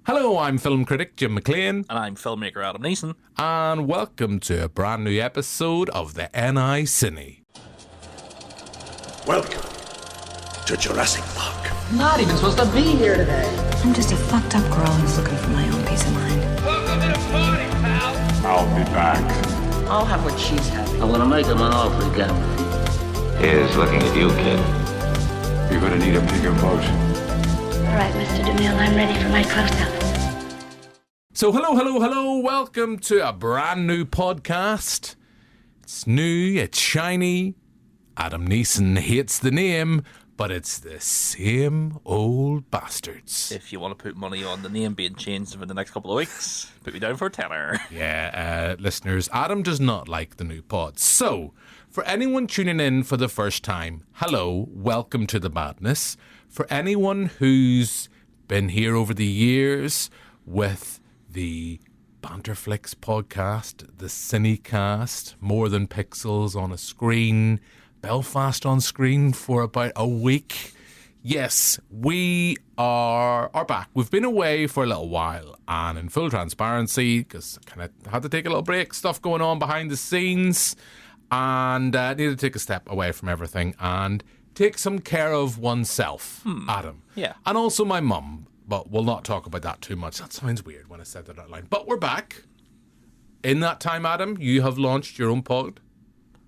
Hello, I'm film critic Jim McLean. And I'm filmmaker Adam Neeson. And welcome to a brand new episode of the NI Cine. Welcome to Jurassic Park. I'm not even supposed to be here today. I'm just a fucked up girl who's looking for my own peace of mind. Welcome to the party, pal. I'll be back. I'll have what she's having. I'm gonna make him an offer again. Here's looking at you, kid. You're gonna need a bigger boat. All right, Mr. DeMille, I'm ready for my close-up. So hello, welcome to a brand new podcast. It's new, it's shiny. Adam Neeson hates the name, but it's the same old bastards. If you want to put money on the name being changed for the next couple of weeks, put me down for a tenner. Yeah, listeners, Adam does not like the new pod. So, for anyone tuning in for the first time, hello, welcome to the madness. For anyone who's been here over the years with the Banterflix podcast, the Cinecast, More Than Pixels on a Screen, Belfast on Screen for about a week. Yes, we are back. We've been away for a little while, and in full transparency, because I kind of had to take a little break, stuff going on behind the scenes, and needed to take a step away from everything and take some care of oneself, Adam. Yeah. And also my mum, but we'll not talk about that too much. That sounds weird when I said that out loud. But we're back. In that time, Adam, you have launched your own pod.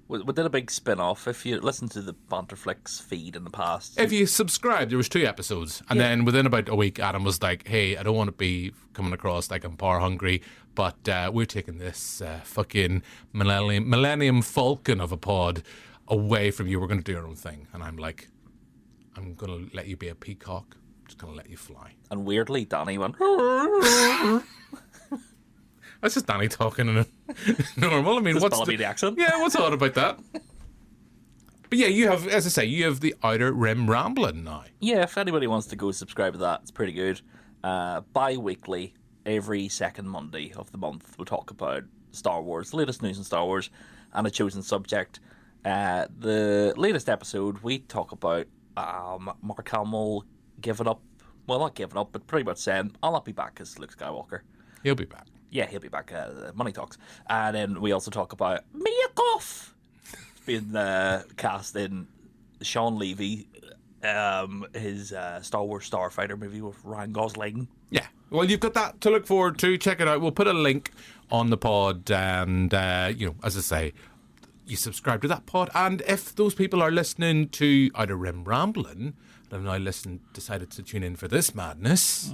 We did a big spin-off. If you listen to the Banterflix feed in the past. If you subscribed, there was 2 episodes. And then within about a week, Adam was like, hey, I don't want to be coming across like I'm power hungry, but we're taking this fucking Millennium Falcon of a pod away from you. We're going to do our own thing. And I'm like, I'm going to let you be a peacock. I'm just going to let you fly. And weirdly, Danny went... That's just Danny talking in a normal. I mean, Just what's the accent? Yeah, what's odd about that? But yeah, you have, as I say, you have the Outer Rim Rambling now. Yeah, if anybody wants to go subscribe to that, it's pretty good. Bi-weekly, every second Monday of the month, we'll talk about Star Wars, the latest news in Star Wars, and a chosen subject. The latest episode, we talk about Mark Hamill giving up. Well, not giving up, but pretty much saying, I'll not be back as Luke Skywalker. He'll be back. Yeah, he'll be back. Money talks. And then we also talk about Mia Goth being cast in Sean Levy, his Star Wars Starfighter movie with Ryan Gosling. Yeah. Well, you've got that to look forward to. Check it out. We'll put a link on the pod, and as I say, you subscribe to that pod. And if those people are listening to Outer Rim Rambling, and have now decided to tune in for this madness.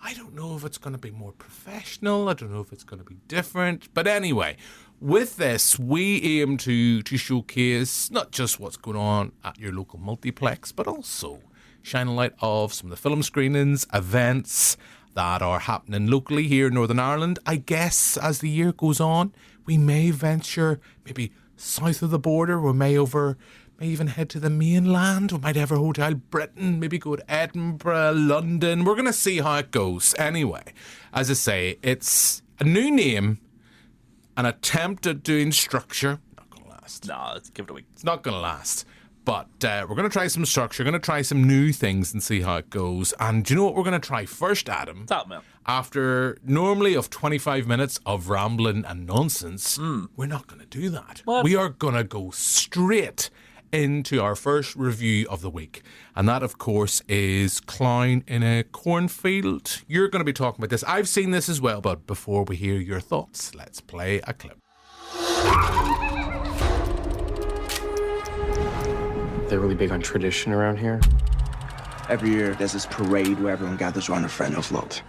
I don't know if it's going to be more professional. I don't know if it's going to be different. But anyway, with this, we aim to showcase not just what's going on at your local multiplex, but also shine a light of some of the film screenings, events that are happening locally here in Northern Ireland. I guess as the year goes on, we may venture maybe south of the border. We may even head to the mainland. We might have a Hotel Britain, maybe go to Edinburgh, London. We're going to see how it goes. Anyway, as I say, it's a new name, an attempt at doing structure. Not going to last. No, let's give it a week. It's not going to last. But we're going to try some structure, going to try some new things and see how it goes. And do you know what we're going to try first, Adam? Tell me. After normally of 25 minutes of rambling and nonsense, we're not going to do that. What? We are going to go straight into our first review of the week. And that, of course, is Clown in a Cornfield. You're going to be talking about this. I've seen this as well, but before we hear your thoughts, let's play a clip. They're really big on tradition around here. Every year, there's this parade where everyone gathers around a friend of float.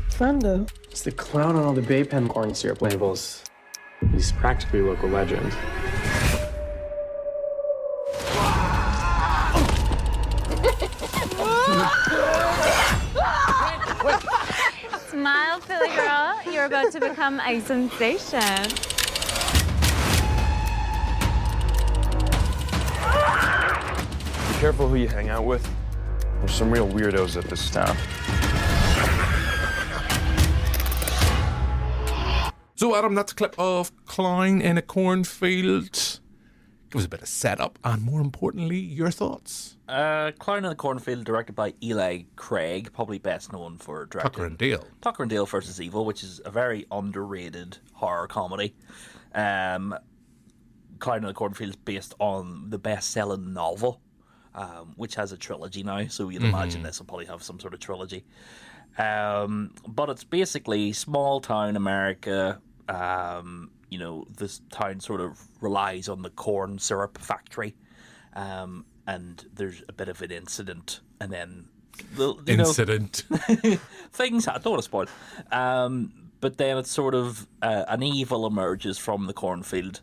Friendo? It's the clown on all the Bay Pen corn syrup labels. He's practically a local legend. Smile, silly girl. You're about to become a sensation. Be careful who you hang out with. There's some real weirdos at this town. So, Adam, that's a clip of Clown in a Cornfield. Give us a bit of setup and, more importantly, your thoughts. Clown in the Cornfield, directed by Eli Craig, probably best known for directing Tucker and Dale. Tucker and Dale versus Evil, which is a very underrated horror comedy. Clown in the Cornfield is based on the best-selling novel, which has a trilogy now, so you'd imagine this will probably have some sort of trilogy. But it's basically small-town America. This town sort of relies on the corn syrup factory, and there's a bit of an incident, and then things. I don't want to spoil. But then it's sort of an evil emerges from the cornfield,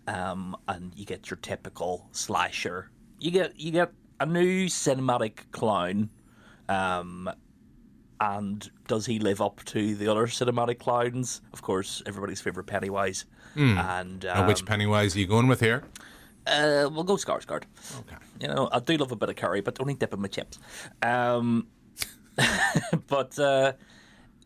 and you get your typical slasher. You get a new cinematic clown. And does he live up to the other cinematic clowns? Of course, everybody's favourite Pennywise. And now, which Pennywise are you going with here? We'll go Skarsgård. Okay. I do love a bit of curry, but only dip in my chips. But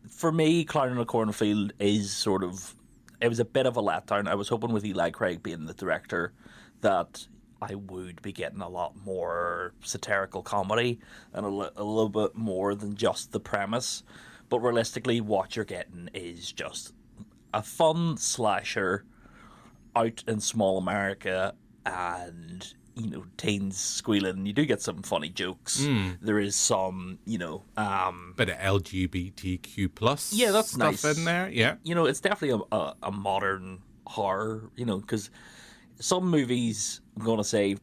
for me, Clown in a Cornfield is sort of... It was a bit of a letdown. I was hoping with Eli Craig being the director that I would be getting a lot more satirical comedy and a little bit more than just the premise. But realistically, what you're getting is just a fun slasher out in small America, and teens squealing. You do get some funny jokes. There is some, bit of LGBTQ plus stuff nice in there. Yeah, it's definitely a modern horror. Because some movies, I'm going to say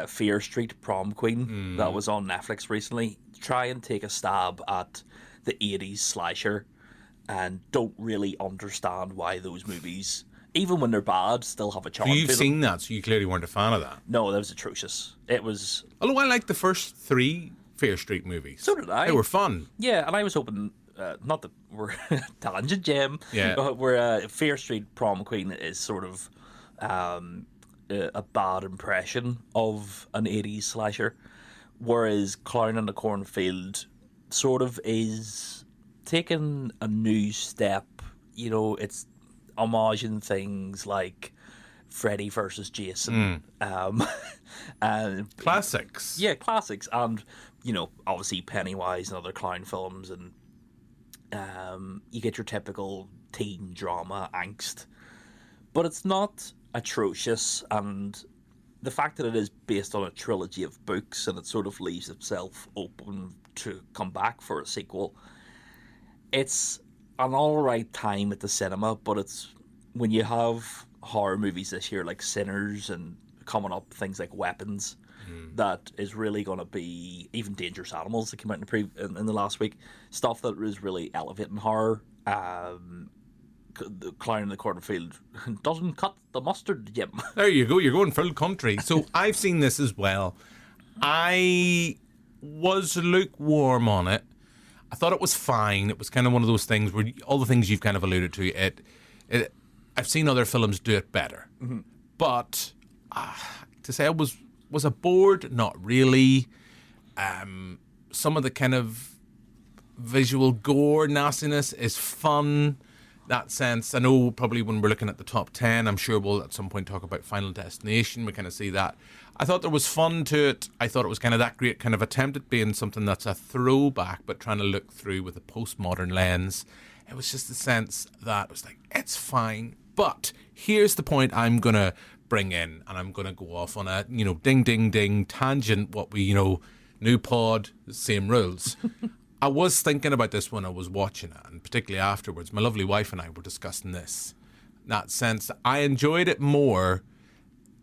Fear Street Prom Queen, that was on Netflix recently, try and take a stab at the 80s slasher and don't really understand why those movies, even when they're bad, still have a charm. So you've seen that, so you clearly weren't a fan of that. No, that was atrocious. It was... Although I liked the first 3 Fear Street movies. So did I. They were fun. Yeah, and I was hoping... not that we're tangent, Jim. Yeah. But where Fear Street Prom Queen is sort of... a bad impression of an 80s slasher, whereas Clown in the Cornfield sort of is taking a new step. It's homaging things like Freddy versus Jason, and classics. Yeah, classics, and obviously Pennywise and other clown films, and you get your typical teen drama angst, but it's not atrocious. And the fact that it is based on a trilogy of books and it sort of leaves itself open to come back for a sequel, it's an alright time at the cinema. But it's when you have horror movies this year like Sinners and coming up things like Weapons, that is really going to be, even Dangerous Animals that came out in the last week, stuff that is really elevating horror. The Clown in the Cornfield doesn't cut the mustard, Jim. There you go. You're going full country. So I've seen this as well. I was lukewarm on it. I thought it was fine. It was kind of one of those things where all the things you've kind of alluded to. I've seen other films do it better, but to say I was I bored? Not really. Some of the kind of visual gore nastiness is fun. That sense. I know probably when we're looking at the top 10, I'm sure we'll at some point talk about Final Destination. We kind of see that. I thought there was fun to it. I thought it was kind of that great kind of attempt at being something that's a throwback, but trying to look through with a postmodern lens. It was just the sense that it was like, it's fine. But here's the point I'm going to bring in, and I'm going to go off on a, ding, ding, ding, tangent, what we, new pod, same rules. I was thinking about this when I was watching it, and particularly afterwards. My lovely wife and I were discussing this. In that sense, I enjoyed it more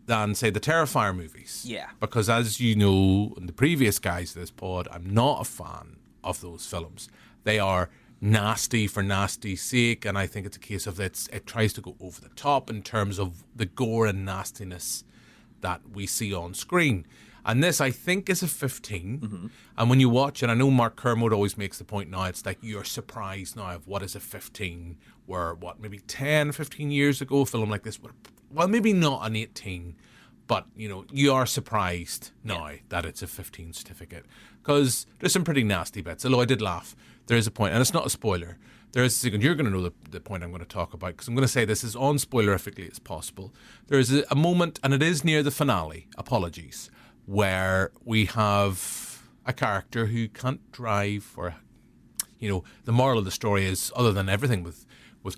than, say, the Terrifier movies. Yeah. Because as you know, in the previous guys of this pod, I'm not a fan of those films. They are nasty for nasty's sake, and I think it's a case of it tries to go over the top in terms of the gore and nastiness that we see on screen. And this, I think, is a 15. And when you watch it, I know Mark Kermode always makes the point now, it's like you're surprised now of what is a 15, where, maybe 10, 15 years ago, a film like this, well, maybe not an 18, but, you are surprised now that it's a 15 certificate. Because there's some pretty nasty bits, although I did laugh. There is a point, and it's not a spoiler, there's a sequence, you're going to know the point I'm going to talk about, because I'm going to say this as unspoilerifically as possible. There's a moment, and it is near the finale, apologies, where we have a character who can't drive, or, the moral of the story is, other than everything with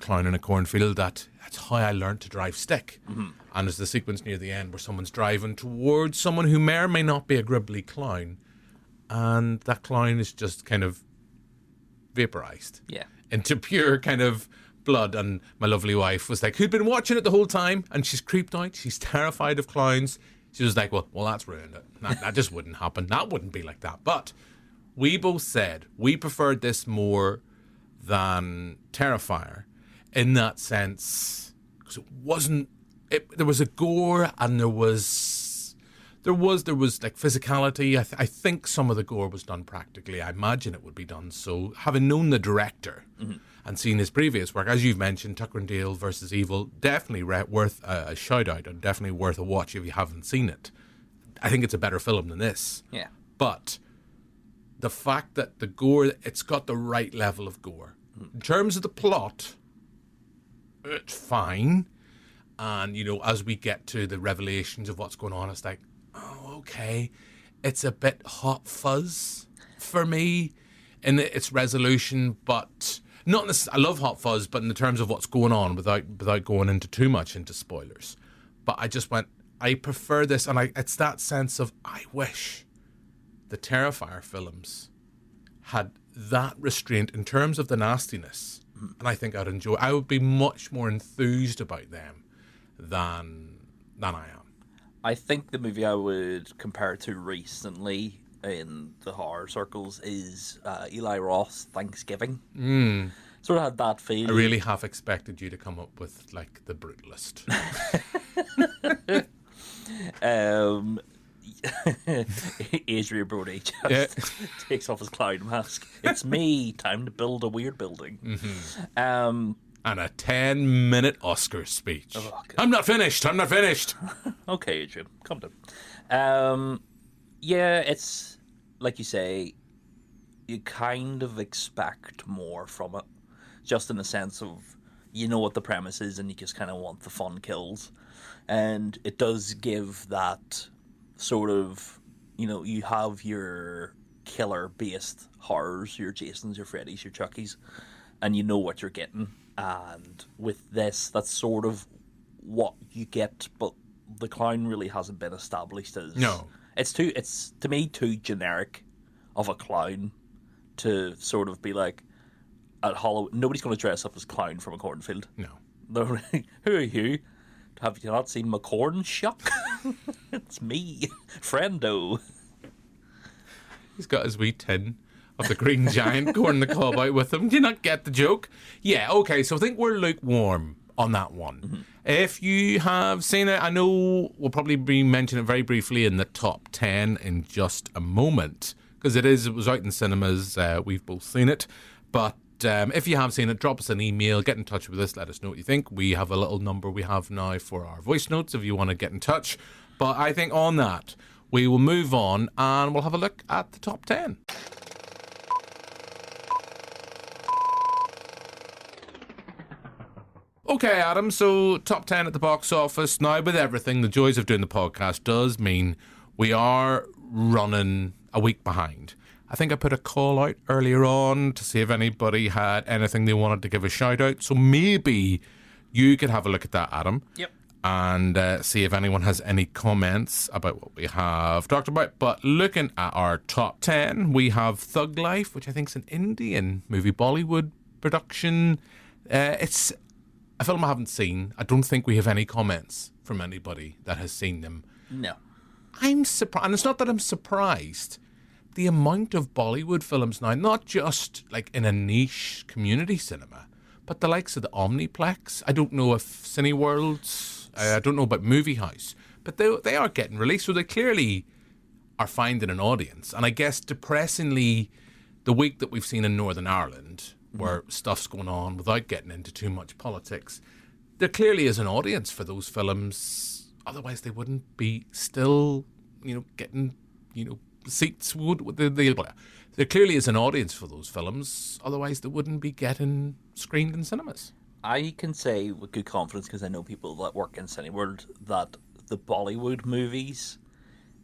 Clown in a Cornfield, that's how I learned to drive stick. Mm-hmm. And there's the sequence near the end where someone's driving towards someone who may or may not be a gribbly clown, and that clown is just kind of vaporized into pure kind of blood. And my lovely wife was like, who'd been watching it the whole time, and she's creeped out, she's terrified of clowns. She was like, well, that's ruined it. That just wouldn't happen. That wouldn't be like that. But we both said we preferred this more than Terrifier, in that sense, because there was a gore, and there was like physicality. I think some of the gore was done practically. I imagine it would be done so. Having known the director and seen his previous work, as you've mentioned, Tucker and Dale versus Evil, definitely worth a shout out, and definitely worth a watch if you haven't seen it. I think it's a better film than this. Yeah. But the fact that the gore, it's got the right level of gore. In terms of the plot, it's fine. And, as we get to the revelations of what's going on, it's like, oh, okay. It's a bit hot fuzz for me in its resolution, but not I love hot fuzz, but in the terms of what's going on, without going into too much into spoilers. But I just went, I prefer this, and it's that sense of, I wish the Terrifier films had that restraint in terms of the nastiness, and I think I would be much more enthused about them than I am. I think the movie I would compare it to recently in the horror circles is Eli Roth's Thanksgiving. Sort of had that feel. I really half expected you to come up with, like, The Brutalist. Adrian Brody just takes off his clown mask. It's me, time to build a weird building. Mm-hmm. And a 10-minute Oscar speech. Oh, I'm not finished. Okay, Adrian, calm down. Yeah, it's like you say, you kind of expect more from it, just in the sense of, what the premise is, and you just kind of want the fun kills. And it does give that sort of, you have your killer-based horrors, your Jasons, your Freddys, your Chuckies, and you know what you're getting. And with this, that's sort of what you get, but the clown really hasn't been established as... No. It's to me too generic of a clown to sort of be like, at Halloween, nobody's going to dress up as clown from a cornfield. No. They're like, who are you? Have you not seen my corn shuck? It's me, friendo. He's got his wee tin of the Green Giant corn the cob out with him. Do you not get the joke? Yeah, okay, so I think we're lukewarm on that one. Mm-hmm. If you have seen it, I know we'll probably be mentioning it very briefly in the top 10 in just a moment, because it was out in cinemas. We've both seen it. But if you have seen it, drop us an email, get in touch with us, let us know what you think. We have a little number we have now for our voice notes if you want to get in touch. But I think on that, we will move on and we'll have a look at the top 10. Okay, Adam, so top 10 at the box office. Now, with everything, the joys of doing the podcast does mean we are running a week behind. I think I put a call out earlier on to see if anybody had anything they wanted to give a shout out. So maybe you could have a look at that, Adam. Yep. And see if anyone has any comments about what we have talked about. But looking at our top 10, we have Thug Life, which I think is an Indian movie, Bollywood production. It's a film I haven't seen. I don't think we have any comments from anybody that has seen them. No. I'm surprised, and it's not that I'm surprised. The amount of Bollywood films now, not just like in a niche community cinema, but the likes of the Omniplex. I don't know if Cineworld, I don't know about Movie House, but they are getting released, so they clearly are finding an audience. And I guess depressingly, the week that we've seen in Northern Ireland, where stuff's going on without getting into too much politics, there clearly is an audience for those films. Otherwise, they wouldn't be still, getting, seats. there clearly is an audience for those films. Otherwise, they wouldn't be getting screened in cinemas. I can say with good confidence, because I know people that work in Cineworld, that the Bollywood movies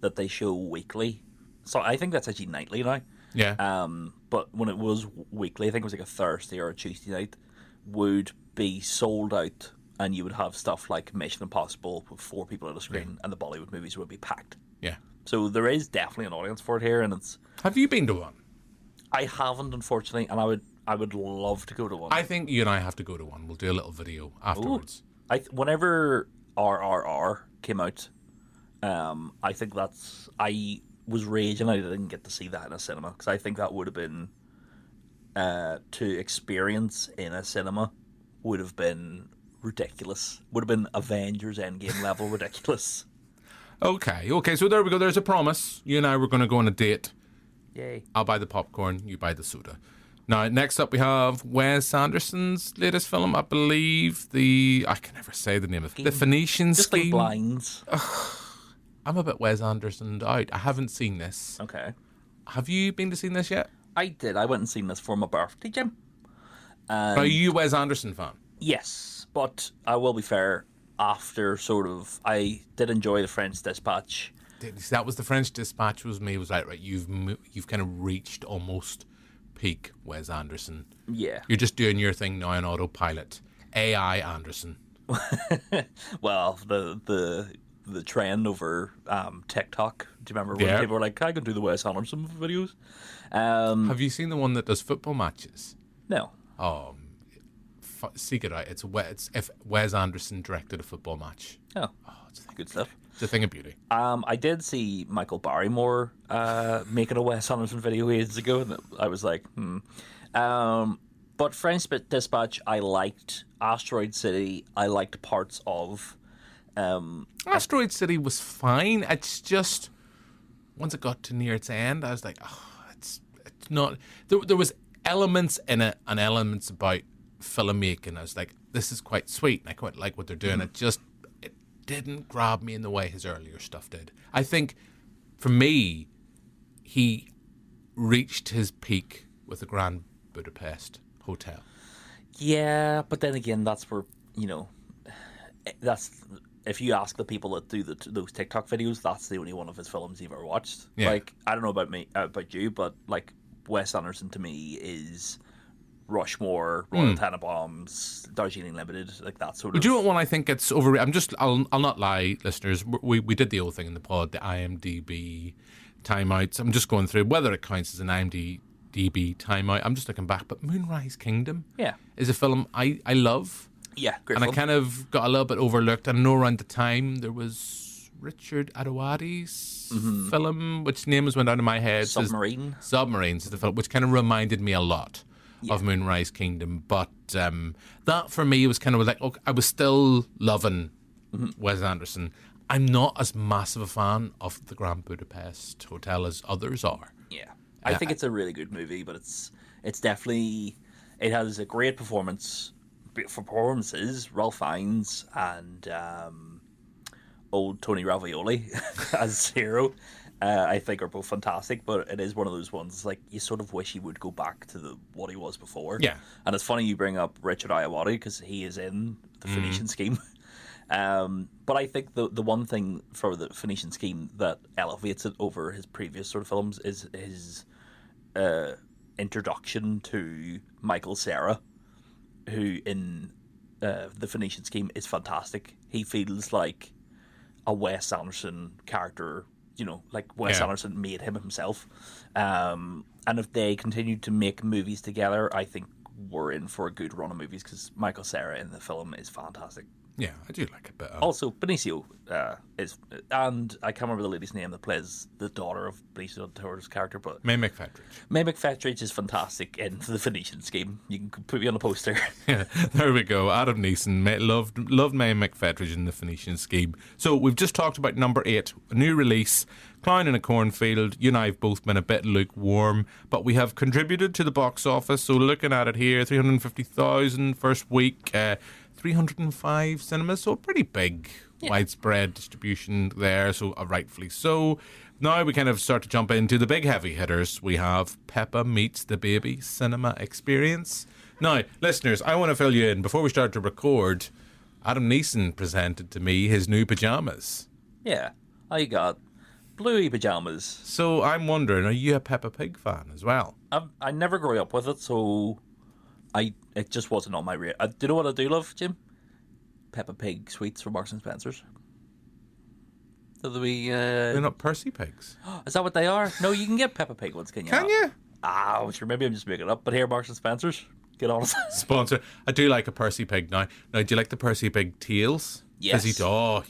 that they show weekly, so I think that's actually nightly now. Yeah. But when it was weekly, I think it was like a Thursday or a Tuesday night, would be sold out, and you would have stuff like Mission Impossible with 4 people on a screen, and the Bollywood movies would be packed. Yeah. So there is definitely an audience for it here, and it's. Have you been to one? I haven't, unfortunately, and I would love to go to one. I think you and I have to go to one. We'll do a little video afterwards. Whenever RRR came out, I think I was raging I didn't get to see that in a cinema, because I think that would have been to experience in a cinema would have been ridiculous. Would have been Avengers Endgame level ridiculous. Okay, so there we go. There's a promise. You and I were going to go on a date. Yay. I'll buy the popcorn, you buy the soda. Now, next up we have Wes Anderson's latest film, I believe, I can never say the name of it. The Phoenician Just Scheme. like Blinds. I'm a bit Wes Andersoned out. I haven't seen this. Okay. Have you been to see this yet? I did. I went and seen this for my birthday, Jim. Are you a Wes Anderson fan? Yes, but I will be fair, after sort of, I did enjoy The French Dispatch. That was The French Dispatch was me. It was like, right, you've kind of reached almost peak Wes Anderson. Yeah. You're just doing your thing now on autopilot. AI Anderson. Well, the trend over TikTok. Do you remember when people were like, I can do the Wes Anderson videos? Have you seen the one that does football matches? No. Oh, seek it out. It's if Wes Anderson directed a football match. Oh, it's good stuff. It's a thing of beauty. I did see Michael Barrymore making a Wes Anderson video ages ago, and I was like, But French Dispatch, I liked. Asteroid City, I liked parts of. Asteroid City was fine. It's just once it got to near its end, I was like, it's not. There was elements in it and elements about filmmaking. I was like, this is quite sweet, and I quite like what they're doing. It didn't grab me in the way his earlier stuff did. I think, for me, he reached his peak with the Grand Budapest Hotel. Yeah, but then again, that's where, that's if you ask the people that do those TikTok videos, that's the only one of his films you've ever watched. Yeah. Like, I don't know about you, but like Wes Anderson to me is Rushmore, Royal Tenenbaums, Darjeeling Limited, like that sort of. Do you know what one I think it's over? I'll not lie, listeners. We did the old thing in the pod, the IMDb timeouts. I'm just going through whether it counts as an IMDb timeout. I'm just looking back, but Moonrise Kingdom, is a film I love. Yeah, great and film. I kind of got a little bit overlooked. I know around the time there was Richard Ayoade's film, which name went out of my head. Submarines is the film, which kind of reminded me a lot of Moonrise Kingdom. But that for me was kind of like, okay, I was still loving Wes Anderson. I'm not as massive a fan of the Grand Budapest Hotel as others are. Yeah, I think it's a really good movie, but it's definitely, it has a great performances. Ralph Fiennes and old Tony Ravioli as hero, I think are both fantastic. But it is one of those ones like you sort of wish he would go back to what he was before. Yeah, and it's funny you bring up Richard Ayoade because he is in the Phoenician Scheme. But I think the one thing for the Phoenician Scheme that elevates it over his previous sort of films is his introduction to Michael Cera, who in the Phoenician Scheme is fantastic. He feels like a Wes Anderson character, like Wes Anderson made him himself. And if they continue to make movies together, I think we're in for a good run of movies because Michael Cera in the film is fantastic. Yeah, I do like it. But also, Benicio is, and I can't remember the lady's name that plays the daughter of Benicio del Toro's character, but Mae McFetridge. Mae McFetridge is fantastic in the Phoenician Scheme. You can put me on a poster. Yeah, there we go. Adam Neeson loved Mae McFetridge in the Phoenician Scheme. So we've just talked about number 8, a new release, Clown in a Cornfield. You and I have both been a bit lukewarm, but we have contributed to the box office. So looking at it here, 350,000 first week. 305 cinemas, so a pretty big widespread distribution there, so rightfully so. now we kind of start to jump into the big heavy hitters. We have Peppa Meets the Baby cinema experience. Now, listeners, I want to fill you in. Before we start to record, Adam Neeson presented to me his new pyjamas. Yeah, I got bluey pyjamas. So I'm wondering, are you a Peppa Pig fan as well? I never grew up with it, so it just wasn't on my radar. Do you know what I do love, Jim? Peppa Pig sweets from Marks and Spencer's. They're not Percy Pigs. Is that what they are? No, you can get Peppa Pig ones, can you? Can you? Sure, maybe I'm just making it up. But here, Marks and Spencer's, get on it. Sponsor. I do like a Percy Pig now. Now, do you like the Percy Pig tails? Yes.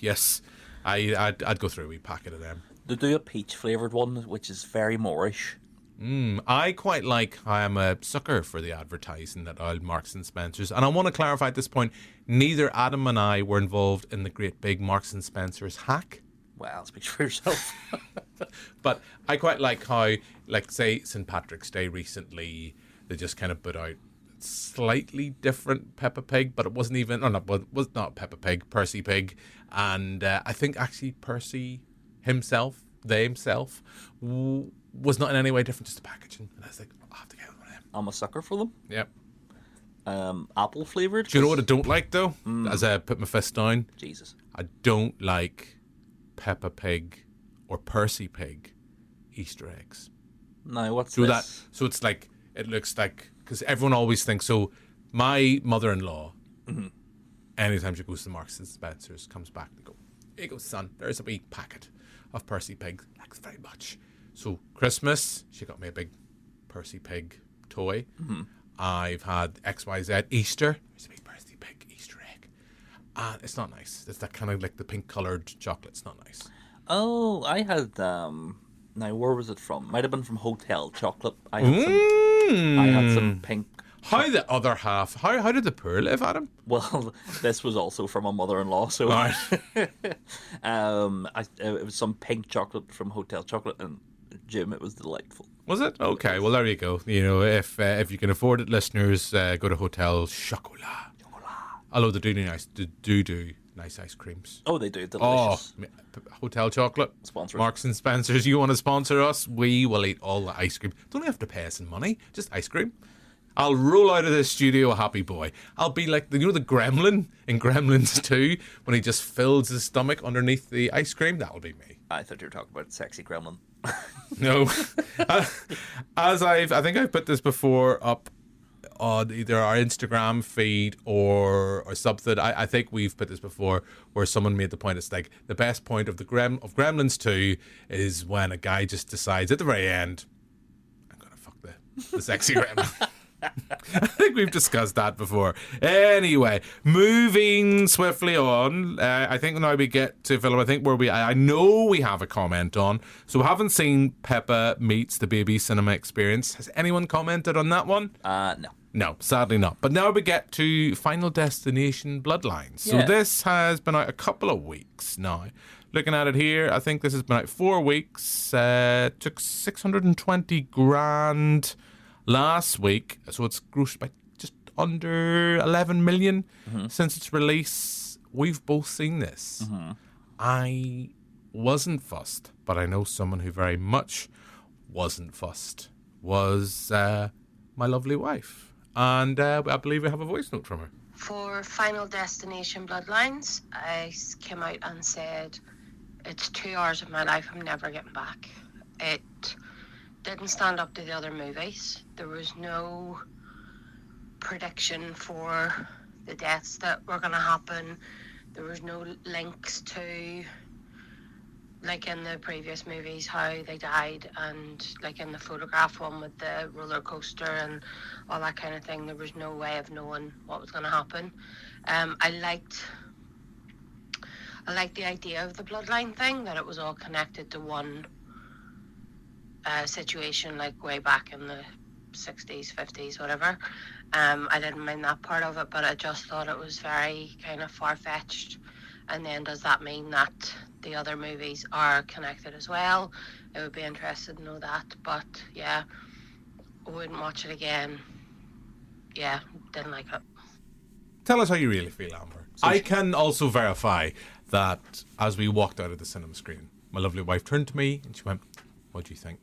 Yes. I'd go through a wee packet of them. They do a peach flavoured one, which is very Moorish. I quite like, I am a sucker for the advertising at old Marks and Spencer's. And I want to clarify at this point, neither Adam and I were involved in the great big Marks and Spencer's hack. Well, speak for yourself. But I quite like how, like, say, St. Patrick's Day recently, they just kind of put out slightly different Peppa Pig, but it wasn't even, was not Peppa Pig, Percy Pig. And I think actually Percy himself, was not in any way different, just the packaging. And I was like, I'll have to get one of them. I'm a sucker for them. Yep. Apple flavoured. Do you know what I don't like, though? As I put my fist down? Jesus. I don't like Peppa Pig or Percy Pig Easter eggs. No, what's do this? That. So it's like, it looks like, because everyone always thinks, so my mother-in-law, anytime she goes to Marks and Spencer's, comes back and go, here you go, son, there's a wee packet of Percy Pig. Thanks very much. So Christmas, she got me a big Percy Pig toy. I've had XYZ Easter. There's a big Percy Pig Easter egg. And it's not nice. It's that kind of like the pink coloured chocolate. It's not nice. Oh, I had, now where was it from? Might have been from Hotel Chocolate. I had some pink. How the other half? How did the poor live, Adam? Well, this was also from a mother-in-law, so right. It was some pink chocolate from Hotel Chocolate, and Jim, it was delightful. Was it? Okay, well there you go. You know, if you can afford it, listeners, go to Hotel Chocolat. Although they do nice ice creams. Oh, they do. Delicious. Hotel Chocolate. Sponsor. Marks and Spencer's, you want to sponsor us? We will eat all the ice cream. Don't have to pay us in money, just ice cream. I'll roll out of this studio a happy boy. I'll be like, the gremlin in Gremlins 2 when he just fills his stomach underneath the ice cream? That'll be me. I thought you were talking about sexy gremlin. No. I think I've put this before up on either our Instagram feed or something. I think we've put this before where someone made the point. It's like the best point of Gremlins 2 is when a guy just decides at the very end, I'm going to fuck the sexy gremlin. I think we've discussed that before. Anyway, moving swiftly on. I think now we get to Philip. I think I know we have a comment on. So we haven't seen Peppa Meets the Baby cinema experience. Has anyone commented on that one? No. No, sadly not. But now we get to Final Destination Bloodlines. So this has been out a couple of weeks now. Looking at it here, I think this has been out 4 weeks. Took 620 grand last week, so it's grossed by just under 11 million since its release. We've both seen this. I wasn't fussed, but I know someone who very much wasn't fussed was my lovely wife. And I believe we have a voice note from her. For Final Destination Bloodlines, I came out and said, it's 2 hours of my life I'm never getting back. It didn't stand up to the other movies. There was no prediction for the deaths that were going to happen. There was no links to, like in the previous movies, how they died, and like in the photograph one with the roller coaster and all that kind of thing. There was no way of knowing what was going to happen. I liked the idea of the bloodline thing, that it was all connected to one situation, like way back in the 60s, 50s, whatever. I didn't mind that part of it, but I just thought it was very kind of far-fetched. And then does that mean that the other movies are connected as well? I would be interested to know that. But yeah, I wouldn't watch it again. Yeah, didn't like it. Tell us how you really feel, Amber. I can also verify that as we walked out of the cinema screen, my lovely wife turned to me and she went, "What do you think?"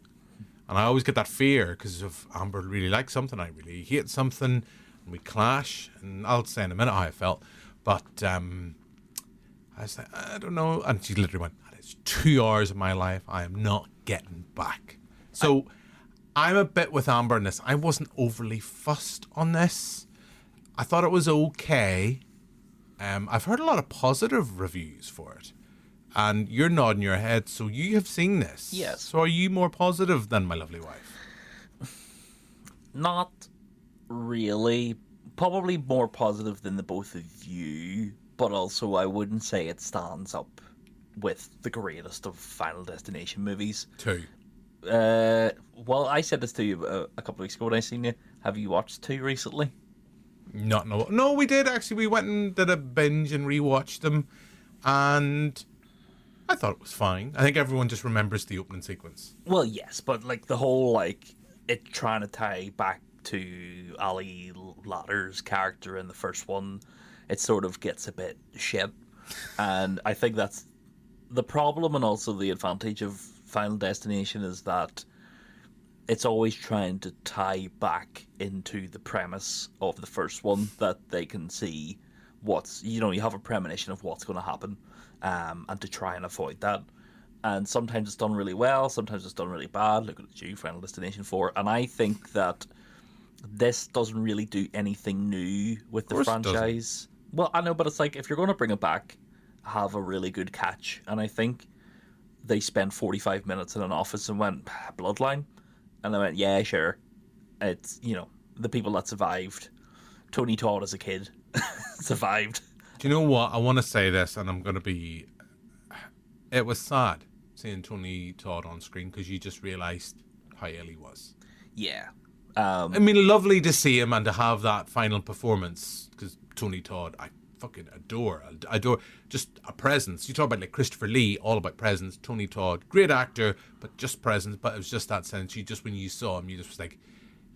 And I always get that fear because if Amber really likes something, I really hate something, and we clash. And I'll say in a minute how I felt. But I was like, I don't know. And she literally went, "It's 2 hours of my life I am not getting back." So I'm a bit with Amber on this. I wasn't overly fussed on this. I thought it was okay. I've heard a lot of positive reviews for it. And you're nodding your head, so you have seen this. Yes. So are you more positive than my lovely wife? Not really. Probably more positive than the both of you, but also I wouldn't say it stands up with the greatest of Final Destination movies. 2. Well, I said this to you a couple of weeks ago when I seen you. Have you watched 2 recently? No, we did actually. We went and did a binge and rewatched them, and I thought it was fine. I think everyone just remembers the opening sequence. Well, yes, but like the whole it trying to tie back to Ali Ladder's character in the first one, it sort of gets a bit shit, and I think that's the problem, and also the advantage of Final Destination is that it's always trying to tie back into the premise of the first one, that they can see you have a premonition of what's going to happen, and to try and avoid that. And sometimes it's done really well, sometimes it's done really bad. Look at you, Final Destination 4. And I think that this doesn't really do anything new with the franchise. Well, I know, but it's like, if you're going to bring it back, have a really good catch. And I think they spent 45 minutes in an office and went, Bloodline? And I went, yeah, sure. It's, the people that survived. Tony Todd as a kid survived. Do you know what? I want to say this, and I'm going to be... It was sad seeing Tony Todd on screen because you just realised how ill he was. Yeah. I mean, lovely to see him and to have that final performance, because Tony Todd, I fucking adore just a presence. You talk about like Christopher Lee, all about presence. Tony Todd, great actor, but just presence. But it was just that sense. When you saw him, you just was like,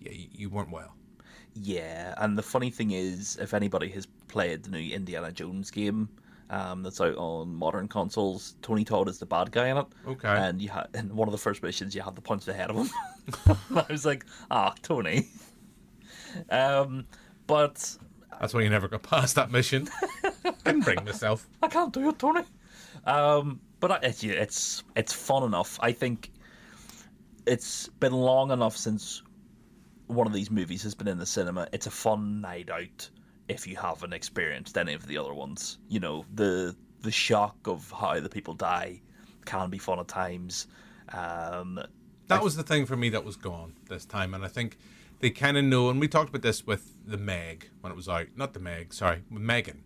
yeah, you weren't well. Yeah, and the funny thing is, if anybody has played the new Indiana Jones game that's out on modern consoles, Tony Todd is the bad guy in it. Okay. And in one of the first missions, you have to punch the head of him. I was like, Tony. But that's why you never got past that mission. I can bring myself. I can't do it, Tony. But it's fun enough. I think it's been long enough since one of these movies has been in the cinema. It's a fun night out if you haven't experienced any of the other ones. The shock of how the people die can be fun at times. That was the thing for me that was gone this time, and I think they kind of know, and we talked about this with the Meg when it was out. Not the Meg, sorry, with Megan.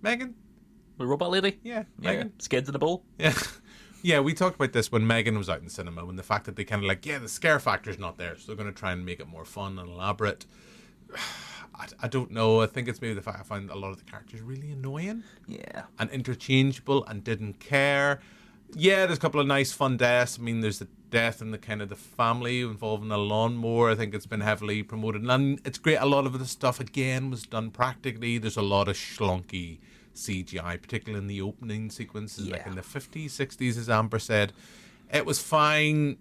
Megan? The robot lady? Yeah, Megan. Skids in a bowl? Yeah. Yeah, we talked about this when Megan was out in cinema, when the fact that they kind of the scare factor's not there, so they're going to try and make it more fun and elaborate. I don't know. I think it's maybe the fact I find a lot of the characters really annoying. Yeah. And interchangeable and didn't care. Yeah, there's a couple of nice fun deaths. I mean, there's the death in the kind of the family involving a lawnmower. I think it's been heavily promoted. And it's great. A lot of the stuff, again, was done practically. There's a lot of schlonky CGI, particularly in the opening sequences, like in the 50s, 60s, as Amber said. It was fine.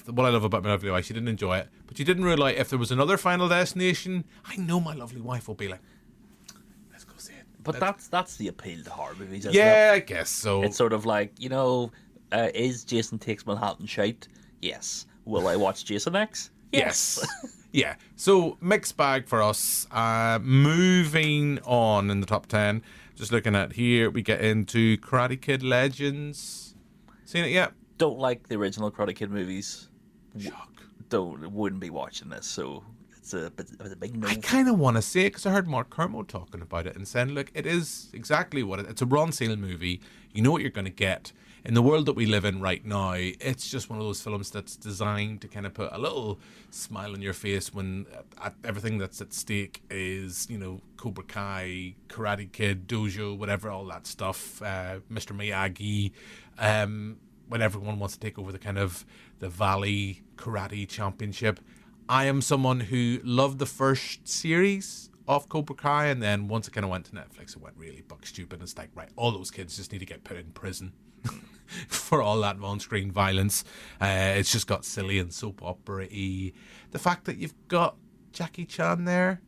What I love about my lovely wife, she didn't enjoy it, but she didn't realise if there was another Final Destination, I know my lovely wife will be like, let's go see it. But that's the appeal to horror movies, isn't it? I it? guess so. It's sort of like, is Jason Takes Manhattan shite? Yes. Will I watch Jason X? Yes. Yeah. So, mixed bag for us. Moving on in the top 10. Just looking at here, we get into Karate Kid Legends. Seen it yet? Don't like the original Karate Kid movies. Shock. Wouldn't be watching this, so it's a big no. I kind of want to see it because I heard Mark Kermode talking about it and saying, look, it is exactly what it's a Ron Seal movie. You know what you're going to get. In the world that we live in right now, it's just one of those films that's designed to kind of put a little smile on your face when everything that's at stake is, Cobra Kai, Karate Kid, Dojo, whatever, all that stuff, Mr. Miyagi, when everyone wants to take over the kind of the Valley Karate Championship. I am someone who loved the first series of Cobra Kai, and then once it kind of went to Netflix, it went really buck stupid. It's like, right, all those kids just need to get put in prison for all that on-screen violence. It's just got silly and soap opera-y. The fact that you've got Jackie Chan there.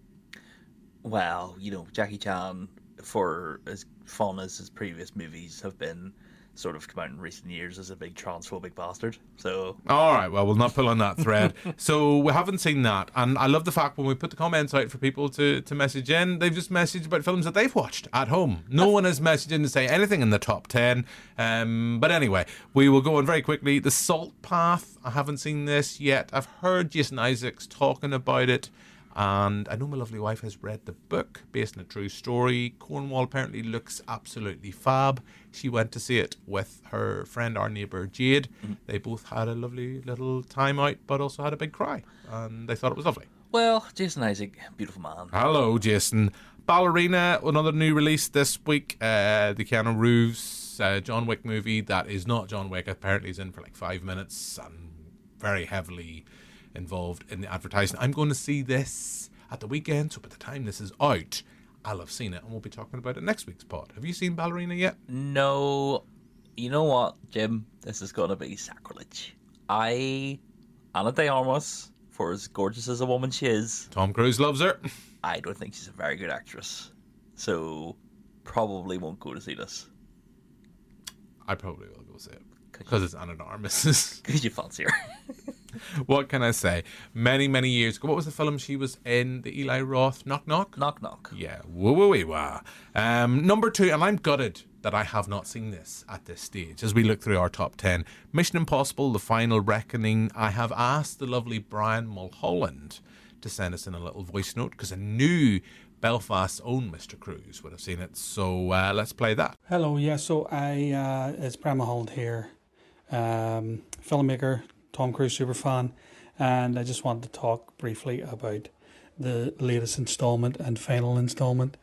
Well, you know, Jackie Chan, for as fun as his previous movies have been, sort of come out in recent years as a big transphobic bastard. So, all right, well, we'll not pull on that thread. So we haven't seen that, and I love the fact when we put the comments out for people to message in, they've just messaged about films that they've watched at home. No one has messaged in to say anything in the top 10. But anyway, we will go on very quickly. The Salt Path, I haven't seen this yet. I've heard Jason Isaacs talking about it, and I know my lovely wife has read the book based on a true story. Cornwall apparently looks absolutely fab. She went to see it with her friend, our neighbour Jade. They both had a lovely little time out, but also had a big cry, and they thought it was lovely. Well, Jason Isaac, beautiful man. Hello, Jason. Ballerina, another new release this week. The Keanu Reeves John Wick movie that is not John Wick. Apparently is in for like 5 minutes and very heavily involved in the advertising. I'm going to see this at the weekend, so by the time this is out, I'll have seen it, and we'll be talking about it next week's pod. Have you seen Ballerina yet? No. You know what, Jim? This is going to be sacrilege. Ana de Armas, for as gorgeous as a woman she is, Tom Cruise loves her. I don't think she's a very good actress, so probably won't go to see this. I probably will go see it because it's Ana de Armas. Because you fancy her. What can I say? Many, many years ago, what was the film she was in? The Eli Roth Knock Knock? Knock Knock. Yeah. Woo woo wee wah. Number 2, and I'm gutted that I have not seen this at this stage as we look through our top 10. Mission Impossible, The Final Reckoning. I have asked the lovely Brian Mulholland to send us in a little voice note because I knew Belfast's own Mr. Cruise would have seen it. So let's play that. Hello, yeah, so it's Brian Mulholland here, filmmaker, Tom Cruise superfan, and I just wanted to talk briefly about the latest installment and final installment,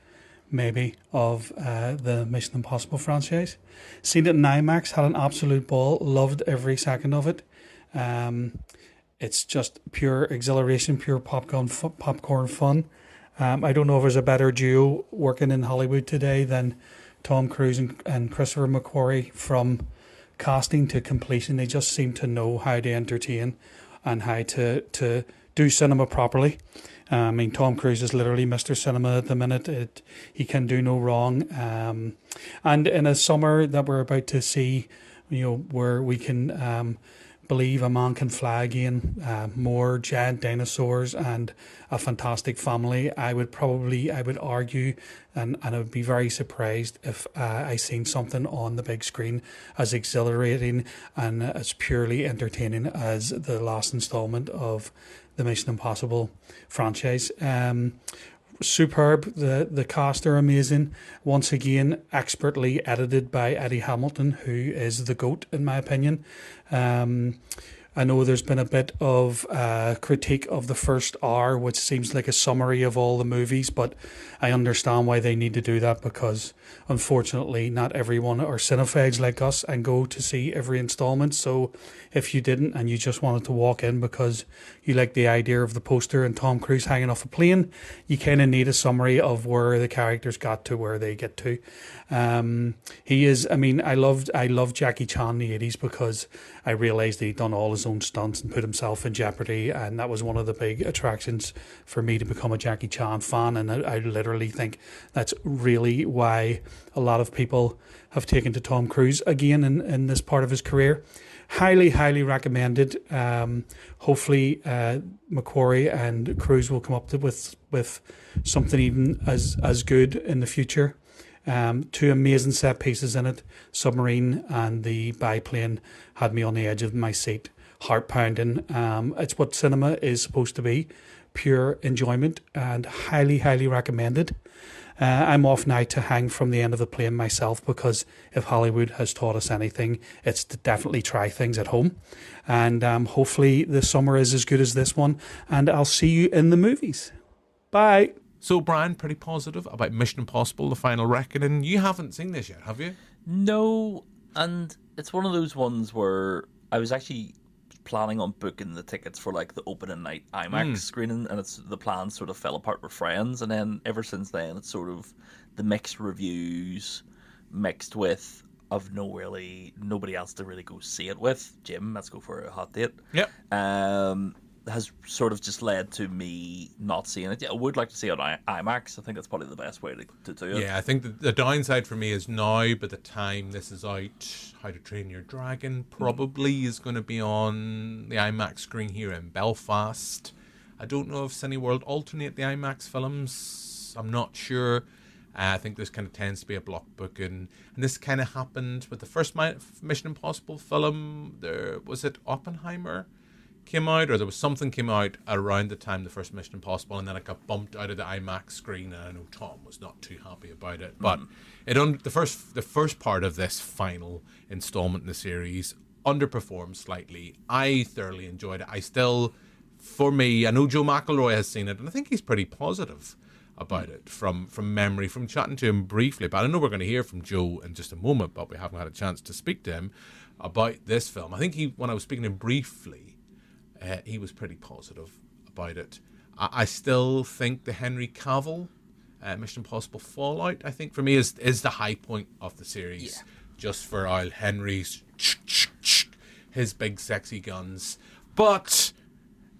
maybe, of the Mission Impossible franchise. Seen it in IMAX, had an absolute ball, loved every second of it. It's just pure exhilaration, pure popcorn fun. I don't know if there's a better duo working in Hollywood today than Tom Cruise and Christopher McQuarrie. From casting to completion, they just seem to know how to entertain and how to do cinema properly. I mean, Tom Cruise is literally Mr. Cinema at the minute. He can do no wrong. And in a summer that we're about to see, you know, where we can believe a man can fly again, more giant dinosaurs and a fantastic family, I would argue, and I would be very surprised if I seen something on the big screen as exhilarating and as purely entertaining as the last installment of the Mission Impossible franchise. Superb. The cast are amazing. Once again, expertly edited by Eddie Hamilton, who is the GOAT in my opinion. I know there's been a bit of critique of the first hour, which seems like a summary of all the movies, but I understand why they need to do that, because unfortunately not everyone are cinephiles like us and go to see every installment. So if you didn't and you just wanted to walk in because you like the idea of the poster and Tom Cruise hanging off a plane, you kind of need a summary of where the characters got to where they get to. He is, I mean, I loved Jackie Chan in the 80s because I realised that he'd done all his own stunts and put himself in jeopardy, and that was one of the big attractions for me to become a Jackie Chan fan. And I literally think that's really why a lot of people have taken to Tom Cruise again in this part of his career. Highly, highly recommended. Hopefully McQuarrie and Cruise will come up with something even as good in the future. Two amazing set pieces in it. Submarine and the biplane had me on the edge of my seat, heart pounding. It's what cinema is supposed to be, pure enjoyment, and highly, highly recommended. I'm off now to hang from the end of the plane myself, because if Hollywood has taught us anything, it's to definitely try things at home. And hopefully the summer is as good as this one, and I'll see you in the movies. Bye. So, Brian, pretty positive about Mission Impossible, The Final Reckoning. You haven't seen this yet, have you? No, and it's one of those ones where I was actually planning on booking the tickets for like the opening night IMAX screening, and the plan sort of fell apart with friends, and then ever since then it's sort of the mixed reviews mixed with of nobody else to really go see it with. Jim, let's go for a hot date. Yep. Has sort of just led to me not seeing it. Yeah, I would like to see it on IMAX. I think that's probably the best way to do it. Yeah, I think the downside for me is now, by the time this is out, How to Train Your Dragon probably is going to be on the IMAX screen here in Belfast. I don't know if Cineworld alternate the IMAX films. I'm not sure. I think this kind of tends to be a block booking. And this kind of happened with the first Mission Impossible film. Was it Oppenheimer came out, or there was something came out around the time the first Mission Impossible, and then it got bumped out of the IMAX screen, and I know Tom was not too happy about it. But the first part of this final installment in the series underperformed slightly. I thoroughly enjoyed it. For me, I know Joe Mc Elroy has seen it, and I think he's pretty positive about it from memory, from chatting to him briefly. But I know we're going to hear from Joe in just a moment, but we haven't had a chance to speak to him about this film. I think when I was speaking to him briefly, he was pretty positive about it. I still think the Henry Cavill Mission Impossible Fallout, I think for me is the high point of the series. Yeah. Just for Al Henry's his big sexy guns. But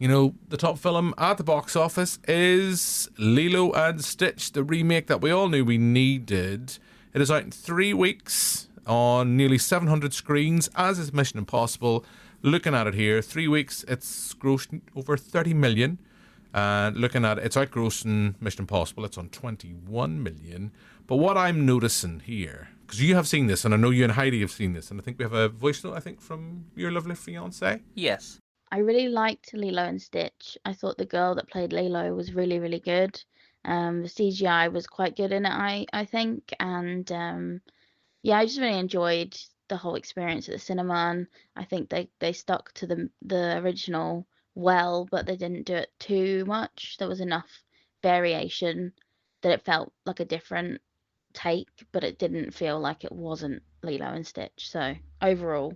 the top film at the box office is Lilo and Stitch, the remake that we all knew we needed. It is out in 3 weeks on nearly 700 screens, as is Mission Impossible. Looking at it here, 3 weeks, it's grossed over 30 million. Looking at it, it's outgrossing Mission Impossible. It's on 21 million. But what I'm noticing here, because you have seen this, and I know you and Heidi have seen this, and I think we have a voice note, from your lovely fiancé. Yes. I really liked Lilo and Stitch. I thought the girl that played Lilo was really, really good. The CGI was quite good in it, I think. And I just really enjoyed the whole experience at the cinema, and I think they stuck to the original well, but they didn't do it too much. There was enough variation that it felt like a different take, but it didn't feel like it wasn't Lilo and Stitch. So overall,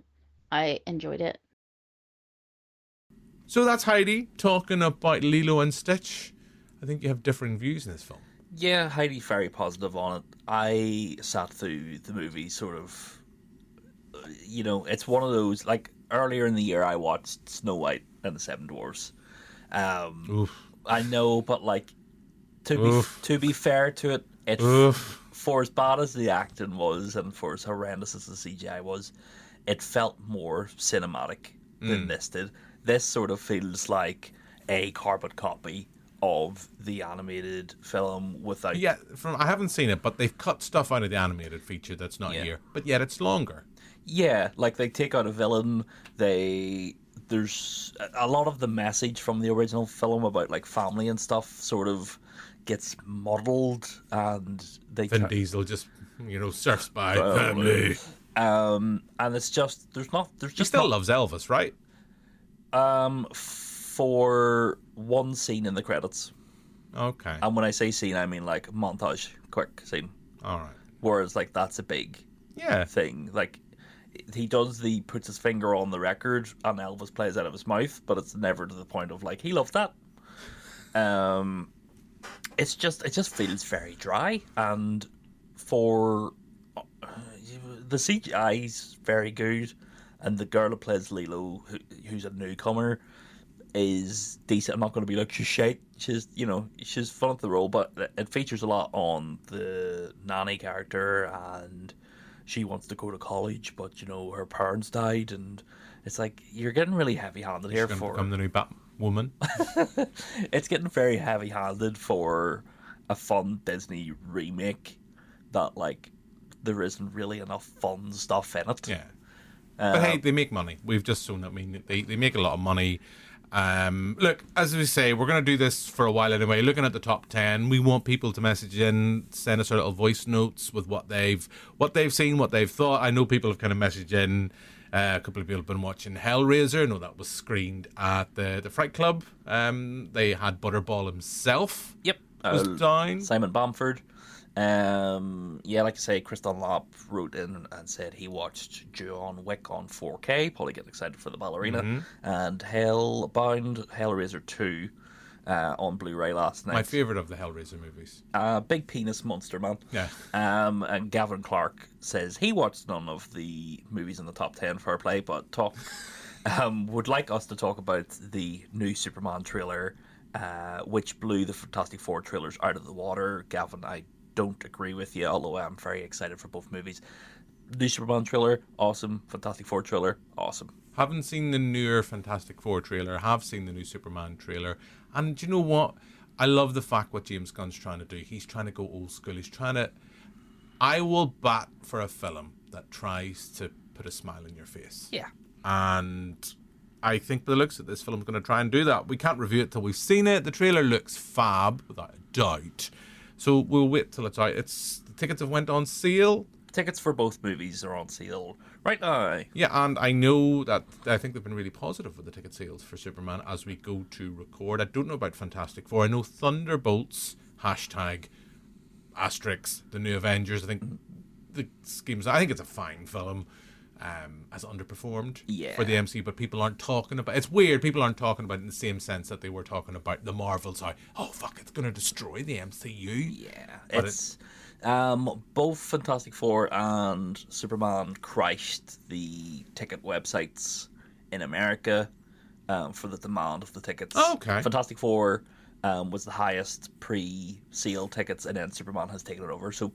I enjoyed it. So that's Heidi talking about Lilo and Stitch. I think you have differing views in this film. Yeah, Heidi's very positive on it. I sat through the movie sort of, it's one of those, like earlier in the year I watched Snow White and the Seven Dwarfs. I know, but like to be fair to it, for as bad as the acting was and for as horrendous as the CGI was, it felt more cinematic than this did. This sort of feels like a carbon copy of the animated film without... Yeah, I haven't seen it, but they've cut stuff out of the animated feature that's not here. But yet it's longer. Yeah, like they take out a villain. There's a lot of the message from the original film about like family and stuff sort of gets muddled, and Vin Diesel just surfs by family. And it's just he still loves Elvis, right? For one scene in the credits. Okay. And when I say scene, I mean like montage, quick scene. All right. Whereas like that's a big thing. Like he puts his finger on the record and Elvis plays out of his mouth, but it's never to the point of like he loves that. It just feels very dry, and for the CGI's very good, and the girl who plays Lilo, who's a newcomer, is decent. I'm not going to be like she's shite. She's fun at the role, but it features a lot on the nanny character, and she wants to go to college, but her parents died, and it's like you're getting really heavy-handed here. She's going to become the new Batwoman. It's getting very heavy-handed for a fun Disney remake that like there isn't really enough fun stuff in it. Yeah. But hey, they make money. We've just shown that. I mean, they make a lot of money. Look, as we say, we're going to do this for a while anyway. Looking at the top 10, we want people to message in, send us our little voice notes with what they've seen, what they've thought. I know people have kind of messaged in. A couple of people have been watching Hellraiser. I know that was screened at the Fright Club. They had Butterball himself. Yep. Was down. Simon Bamford. Yeah, like I say, Chris Dunlop wrote in and said he watched John Wick on 4K, probably getting excited for the ballerina, and Hellraiser 2 on Blu-ray last night. My favourite of the Hellraiser movies. Big penis monster, man. Yeah. And Gavin Clark says he watched none of the movies in the top 10 fair play, but would like us to talk about the new Superman trailer, which blew the Fantastic Four trailers out of the water. Gavin, I don't agree with you, although I'm very excited for both movies. New Superman trailer, awesome. Fantastic Four trailer, awesome. Haven't seen the newer Fantastic Four trailer, have seen the new Superman trailer. And do you know what? I love the fact what James Gunn's trying to do. He's trying to go old school. I will bat for a film that tries to put a smile on your face. Yeah. And I think by the looks of this film, going to try and do that. We can't review it till we've seen it. The trailer looks fab, without a doubt. So we'll wait till it's out. The tickets have went on sale. Tickets for both movies are on sale right now. Yeah, and I know that I think they've been really positive with the ticket sales for Superman as we go to record. I don't know about Fantastic Four. I know Thunderbolts, #, the New Avengers. I think the schemes. I think it's a fine film. Has underperformed for the MCU, but people aren't talking about. It's weird. People aren't talking about it in the same sense that they were talking about the Marvels. Oh fuck! It's going to destroy the MCU. Yeah, it's. Both Fantastic Four and Superman crashed the ticket websites in America for the demand of the tickets. Okay. Fantastic Four was the highest pre-sale tickets, and then Superman has taken it over. So,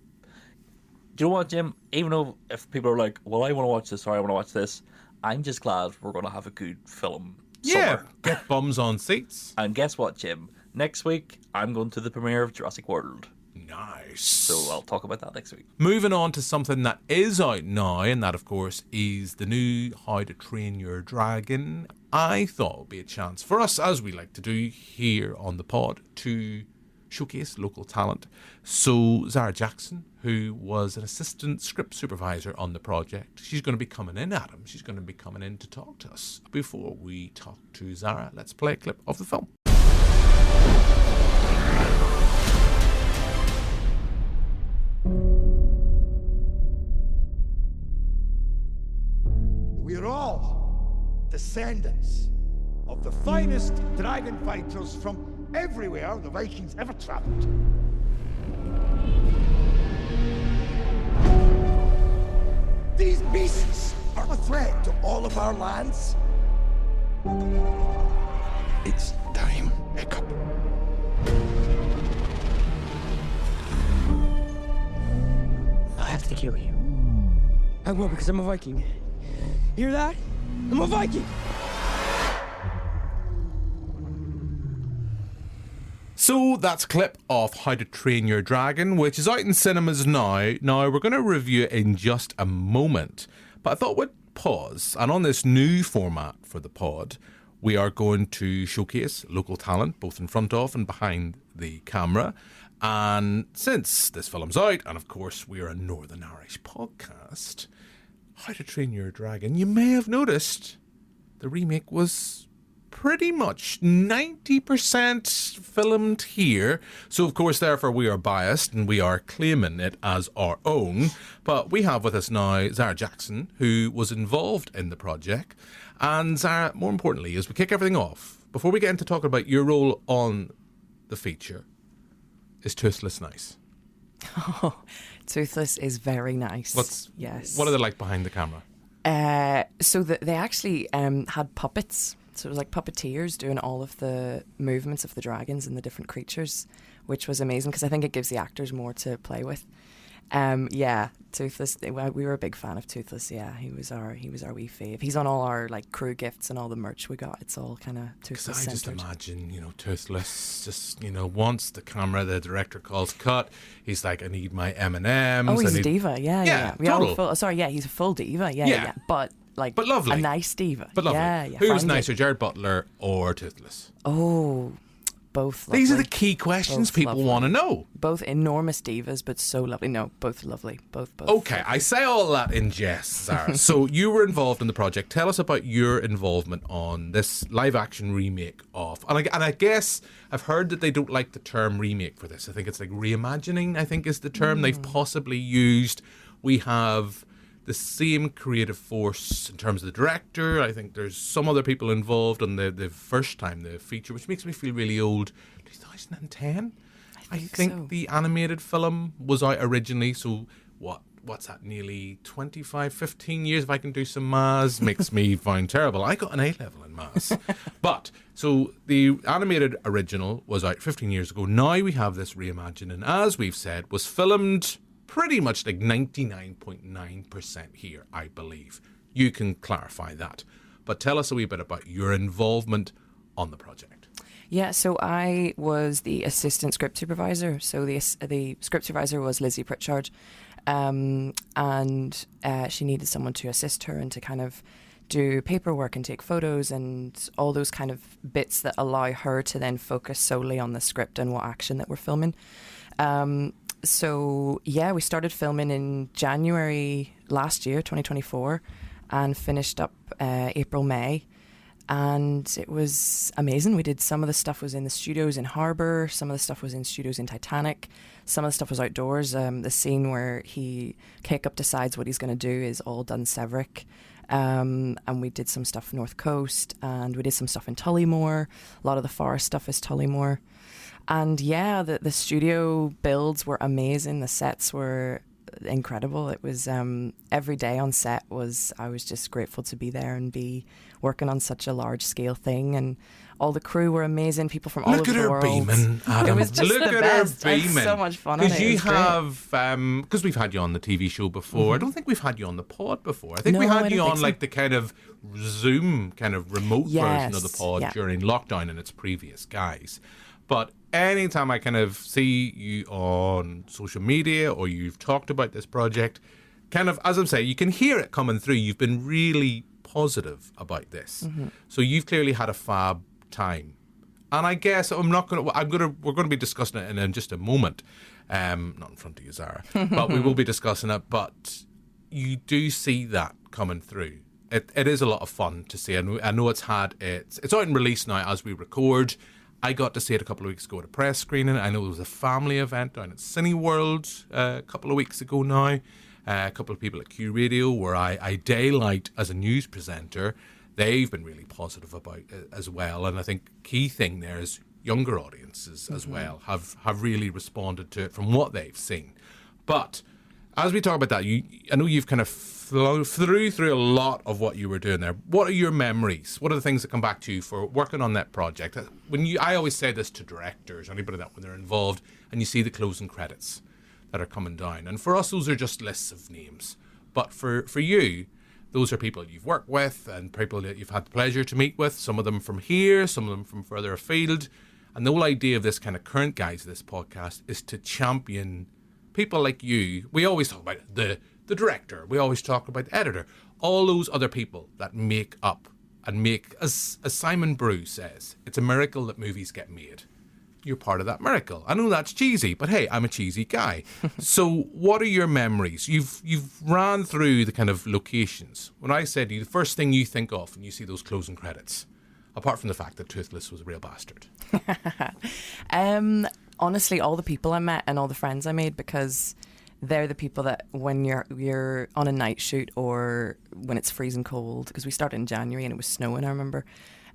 do you know what, Jim? Even though if people are like, well, I want to watch this or I want to watch this, I'm just glad we're going to have a good film summer. Get bums on seats. And guess what, Jim? Next week, I'm going to the premiere of Jurassic World. Nice. So I'll talk about that next week. Moving on to something that is out now, and that, of course, is the new How to Train Your Dragon. I thought it would be a chance for us, as we like to do here on the pod, to showcase local talent. So Zara Jackson, who was an assistant script supervisor on the project, she's going to be coming in, Adam. She's going to be coming in to talk to us. Before we talk to Zara, let's play a clip of the film. We're all descendants of the finest dragon fighters from everywhere the Vikings ever traveled. These beasts are a threat to all of our lands. It's time, Hiccup. I have to kill you. I will, because I'm a Viking. Hear that? I'm a Viking! So that's a clip of How to Train Your Dragon, which is out in cinemas now. Now, we're going to review it in just a moment, but I thought we'd pause. And on this new format for the pod, we are going to showcase local talent, both in front of and behind the camera. And since this film's out, and of course we're a Northern Irish podcast, How to Train Your Dragon, you may have noticed the remake was pretty much 90% filmed here. So of course, therefore, we are biased and we are claiming it as our own. But we have with us now Zara Jackson, who was involved in the project. And Zara, more importantly, as we kick everything off, before we get into talking about your role on the feature, is Toothless nice? Oh, Toothless is very nice. What are they like behind the camera? So they actually had puppets. So it was like puppeteers doing all of the movements of the dragons and the different creatures, which was amazing because I think it gives the actors more to play with. Yeah, Toothless. We were a big fan of Toothless. Yeah, he was our wee fave. He's on all our like crew gifts and all the merch we got. It's all kind of Toothless centered. I just imagine, Toothless just, once the director calls cut, he's like, I need my M&Ms. Oh, he's a diva. Yeah. Total. He's a full diva. Yeah. But lovely. A nice diva. But lovely. Yeah. Who's nicer, Jared Butler or Toothless? Oh, both lovely. These are the key questions Both people want to know. Both enormous divas, but so lovely. No, both lovely. Both. Okay, I say all that in jest, Sarah. So you were involved in the project. Tell us about your involvement on this live-action remake of... And I guess I've heard that they don't like the term remake for this. I think it's like reimagining, I think is the term they've possibly used. We have the same creative force in terms of the director. I think there's some other people involved on the first time, the feature, which makes me feel really old. 2010? I think so. The animated film was out originally, so what's that, nearly 25, 15 years, if I can do some maths, makes me find terrible. I got an A-level in maths. But, so the animated original was out 15 years ago. Now we have this reimagining, as we've said, was filmed pretty much like 99.9% here, I believe. You can clarify that. But tell us a wee bit about your involvement on the project. Yeah, so I was the assistant script supervisor. So the script supervisor was Lizzie Pritchard. And she needed someone to assist her and to kind of do paperwork and take photos and all those kind of bits that allow her to then focus solely on the script and what action that we're filming. So, yeah, we started filming in January last year, 2024, and finished up April, May. And it was amazing. We did some of the stuff was in the studios in Harbour, some of the stuff was in studios in Titanic, some of the stuff was outdoors. The scene where Jacob decides what he's going to do is all done Severick. And we did some stuff North Coast, and we did some stuff in Tullymore. A lot of the forest stuff is Tullymore. And yeah, the studio builds were amazing. The sets were incredible. It was every day on set I was just grateful to be there and be working on such a large scale thing. And all the crew were amazing. People from all over the world. Look at her beaming, Adam. It was just the best. I had so much fun on it. Because we've had you on the TV show before. I don't think we've had you on the pod before. I think we had you on like the kind of Zoom kind of remote version of the pod during lockdown and its previous guys. But anytime I kind of see you on social media or you've talked about this project, kind of, as I'm saying, you can hear it coming through. You've been really positive about this. Mm-hmm. So you've clearly had a fab time. And I guess we're going to be discussing it in just a moment. Not in front of you, Zara, but we will be discussing it. But you do see that coming through. It is a lot of fun to see. And I know it's out in release now as we record. I got to see it a couple of weeks ago at a press screening. I know there was a family event down at Cineworld a couple of weeks ago now. A couple of people at Q Radio where I daylight as a news presenter. They've been really positive about it as well. And I think key thing there is younger audiences as well have really responded to it from what they've seen. But as we talk about that, I know you've kind of flown through a lot of what you were doing there. What are your memories? What are the things that come back to you for working on that project? I always say this to directors, anybody that when they're involved, and you see the closing credits that are coming down. And for us, those are just lists of names. But for you, those are people you've worked with and people that you've had the pleasure to meet with, some of them from here, some of them from further afield. And the whole idea of this kind of current guys of this podcast is to champion people like you. We always talk about the director. We always talk about the editor. All those other people that make up and make, as Simon Brew says, it's a miracle that movies get made. You're part of that miracle. I know that's cheesy, but hey, I'm a cheesy guy. So what are your memories? You've ran through the kind of locations. When I said to you, the first thing you think of when you see those closing credits, apart from the fact that Toothless was a real bastard. Honestly, all the people I met and all the friends I made, because they're the people that when you're on a night shoot or when it's freezing cold, because we started in January and it was snowing, I remember.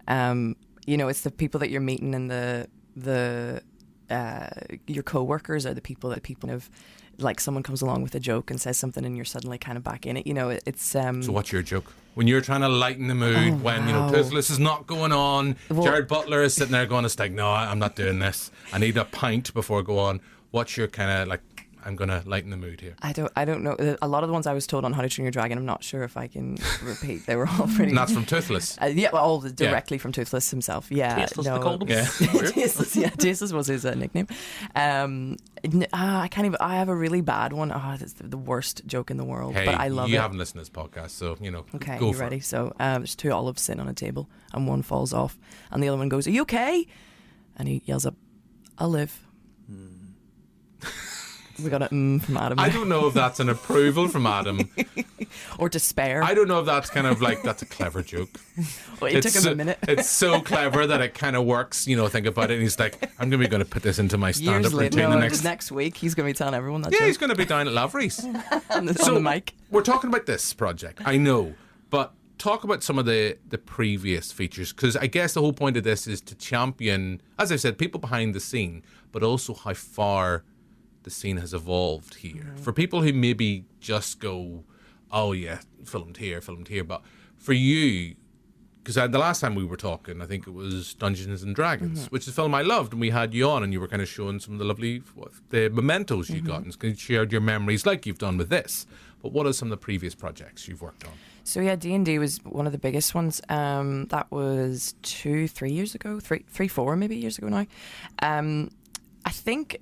It's the people that you're meeting and your co-workers are the people have, like someone comes along with a joke and says something and you're suddenly kind of back in it. It's So what's your joke? When you're trying to lighten the mood, Toothless is not going on, Jared Butler is sitting there going, no, I'm not doing this. I need a pint before I go on. What's your kind of like, I'm going to lighten the mood here? I don't know. A lot of the ones I was told on How to Train Your Dragon, I'm not sure if I can repeat. They were all pretty... And that's from Toothless? All directly from Toothless himself. Yeah. Tasteless, they called him? Yeah. Tasteless was his nickname. I can't even... I have a really bad one. That's the worst joke in the world, but I love it. You haven't listened to this podcast, so, okay, go you for ready? it. So there's two olives sitting on a table and one falls off and the other one goes, "Are you okay?" And he yells up, "I'll live." We got a from Adam. I don't know if that's an approval from Adam. Or despair. I don't know if that's kind of like, that's a clever joke. Well, it took him a minute. It's so clever that it kind of works, think about it. And he's like, I'm going to put this into my stand-up Years later, routine. no, next week, he's going to be telling everyone that joke. He's going to be down at Lavery's. on the mic. We're talking about this project, I know, but talk about some of the previous features, because I guess the whole point of this is to champion, as I said, people behind the scene, but also how far the scene has evolved here. Mm-hmm. For people who maybe just go, oh yeah, filmed here, but for you, because the last time we were talking, I think it was Dungeons and Dragons, which is a film I loved, and we had you on, and you were kind of showing some of the lovely the mementos you got, and shared your memories like you've done with this. But what are some of the previous projects you've worked on? So yeah, D&D was one of the biggest ones. That was 2-3 years ago, 4 maybe years ago now. I think,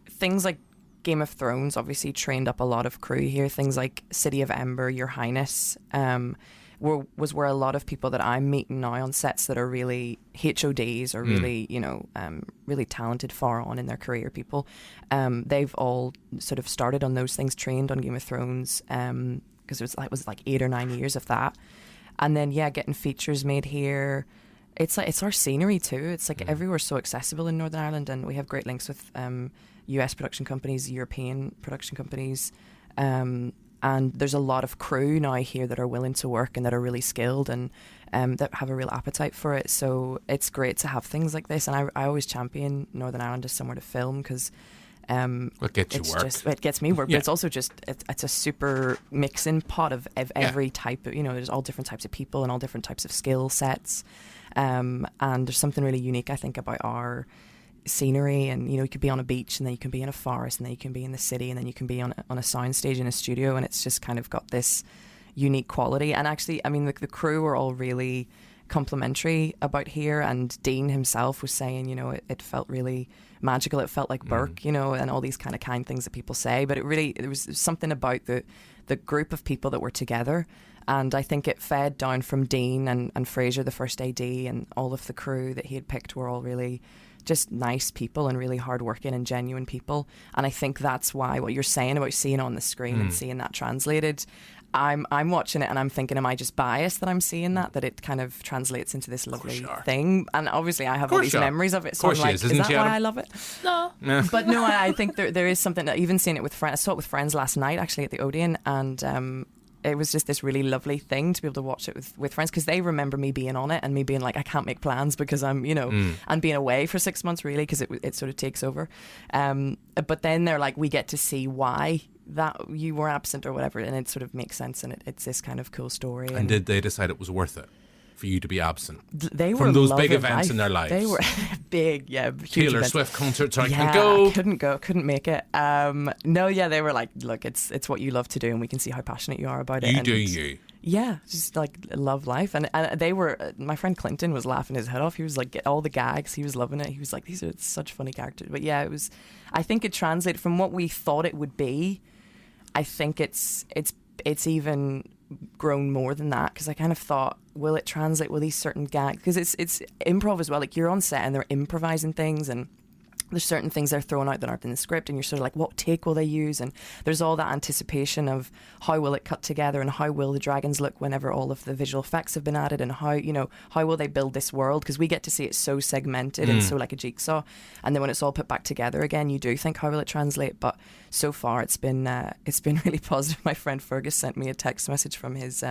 things like Game of Thrones obviously trained up a lot of crew here. Things like City of Ember, Your Highness, was where a lot of people that I'm meeting now on sets that are really HODs or really, really talented, far on in their career people. They've all sort of started on those things, trained on Game of Thrones, because it was like 8 or 9 years of that. And then, getting features made here. It's our scenery too. It's like everywhere's so accessible in Northern Ireland, and we have great links with US production companies, European production companies, and there's a lot of crew now here that are willing to work and that are really skilled and that have a real appetite for it. So it's great to have things like this, and I always champion Northern Ireland as somewhere to film, because it gets you work. It gets me work, but it's also just it's a super mixing pot of every type of, there's all different types of people and all different types of skill sets, and there's something really unique, I think, about our scenery. And you could be on a beach, and then you can be in a forest, and then you can be in the city, and then you can be on a sound stage in a studio, and it's just kind of got this unique quality. And actually, I mean, the crew are all really complimentary about here, and Dean himself was saying, it felt really magical. It felt like Burke, and all these kind things that people say, but there was something about the group of people that were together. And I think it fed down from Dean and Fraser, the first AD, and all of the crew that he had picked were all really just nice people and really hardworking and genuine people. And I think that's why what you're saying about seeing on the screen and seeing that translated, I'm watching it and I'm thinking, am I just biased that I'm seeing that it kind of translates into this lovely thing? And obviously I have all these memories of it, so I'm like, is that why I love it? No. But no, I think there is something, even seeing it with friends. I saw it with friends last night actually at the Odeon, and it was just this really lovely thing to be able to watch it with friends, because they remember me being on it and me being like, I can't make plans because I'm, and being away for 6 months really, because it sort of takes over. But then they're like, we get to see why that you were absent or whatever, and it sort of makes sense, and it's this kind of cool story. And did they decide it was worth it for you to be absent? They were from those big events in their lives. They were big, huge Taylor events. Swift concerts. I can't go. I couldn't make it. They were like, look, it's what you love to do, and we can see how passionate you are about it. You. Yeah, just like love life. And they were, my friend Clinton was laughing his head off. He was like, get all the gags. He was loving it. He was like, these are such funny characters. But yeah, I think it translated from what we thought it would be. I think it's even grown more than that, because I kind of thought, will it translate? Will these certain gags, because it's improv as well, like you're on set and they're improvising things, and there's certain things they're throwing out that aren't in the script, and you're sort of like, what take will they use? And there's all that anticipation of how will it cut together, and how will the dragons look whenever all of the visual effects have been added, and how will they build this world, because we get to see it so segmented and so like a jigsaw, and then when it's all put back together again, you do think, how will it translate? But so far it's been really positive. My friend Fergus sent me a text message from his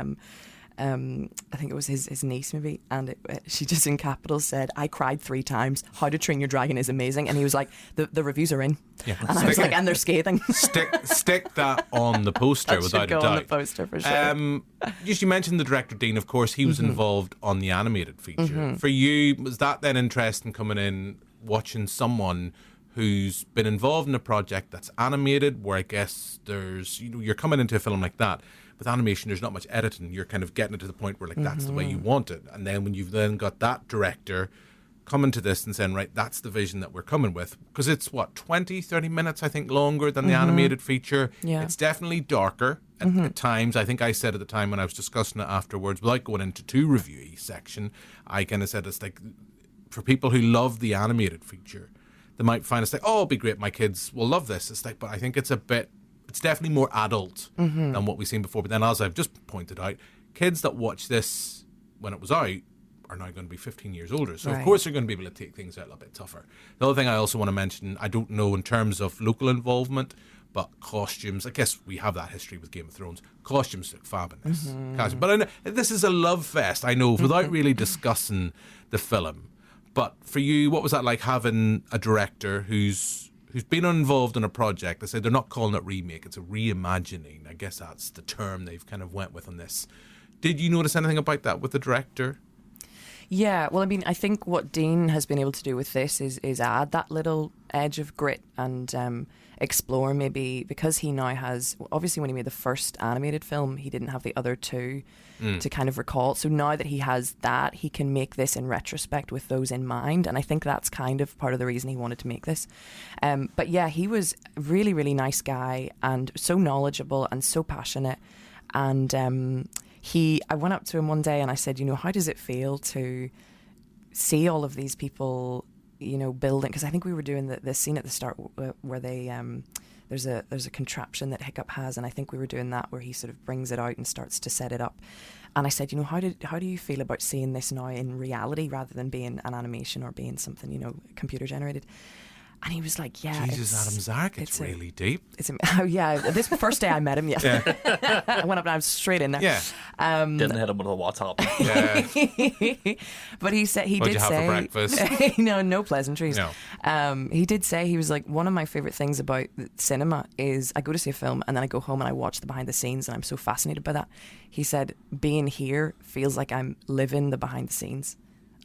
I think it was his niece maybe, and she just in capitals said, I cried 3 times, How to Train Your Dragon is amazing. And he was like, the reviews are in. Yeah. And I was like, and they're scathing. Stick that on the poster that without should go a doubt. on the poster for sure. You mentioned the director Dean, of course, he was involved on the animated feature. For you, was that then interesting coming in, watching someone who's been involved in a project that's animated, where I guess there's, you're coming into a film like that, with animation there's not much editing, you're kind of getting it to the point where like that's the way you want it, and then when you've then got that director coming to this and saying, right, that's the vision that we're coming with, because it's 20-30 minutes I think longer than the animated feature. It's definitely darker at times. I think I said at the time when I was discussing it afterwards, without going into too reviewy section, I kind of said it's like for people who love the animated feature, they might find it's like, oh, it'll be great, my kids will love this. It's like, but I think it's definitely more adult than what we've seen before. But then, as I've just pointed out, kids that watch this when it was out are now going to be 15 years older. So, of course, they're going to be able to take things out a little bit tougher. The other thing I also want to mention, I don't know in terms of local involvement, but costumes, I guess we have that history with Game of Thrones. Costumes look fab in this. But I know, this is a love fest, I know, without really discussing the film. But for you, what was that like having a director who's been involved in a project? They say they're not calling it remake, it's a reimagining. I guess that's the term they've kind of went with on this. Did you notice anything about that with the director? Yeah, well, I mean, I think what Dean has been able to do with this is add that little edge of grit and explore maybe, because he now has, obviously when he made the first animated film, he didn't have the other two to kind of recall. So now that he has that, he can make this in retrospect with those in mind. And I think that's kind of part of the reason he wanted to make this. But yeah, he was a really, really nice guy and so knowledgeable and so passionate. And I went up to him one day and I said, how does it feel to see all of these people, building? Because I think we were doing the scene at the start where they there's a contraption that Hiccup has, and I think we were doing that where he sort of brings it out and starts to set it up. And I said, how do you feel about seeing this now in reality rather than being an animation or being something computer generated? And he was like, yeah. Jesus, Adam Zarek, it's really deep. Oh, yeah. This first day I met him, yeah. I went up and I was straight in there. Yeah. Didn't hit him with a WhatsApp. Yeah. But he said, What'd you have for breakfast? No pleasantries. No. He did say, he was like, one of my favourite things about cinema is I go to see a film and then I go home and I watch the behind the scenes and I'm so fascinated by that. He said, being here feels like I'm living the behind the scenes.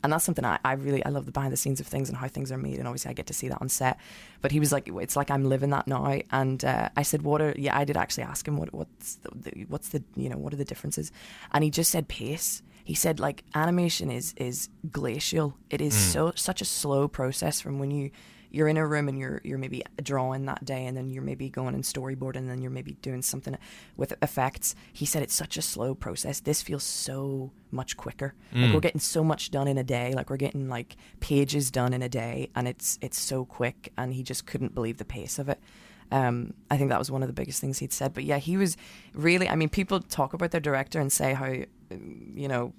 And that's something I love, the behind the scenes of things and how things are made. And obviously I get to see that on set. But he was like, it's like I'm living that now. And I said, I did actually ask him what's the what are the differences? And he just said pace. He said like animation is glacial. It is such a slow process from when you're in a room and you're maybe drawing that day and then you're maybe going and storyboarding and then you're maybe doing something with effects. He said it's such a slow process. This feels so much quicker. Like we're getting so much done in a day. Like we're getting like pages done in a day and it's so quick, and he just couldn't believe the pace of it. I think that was one of the biggest things he'd said. But yeah, he was really, I mean, people talk about their director and say how,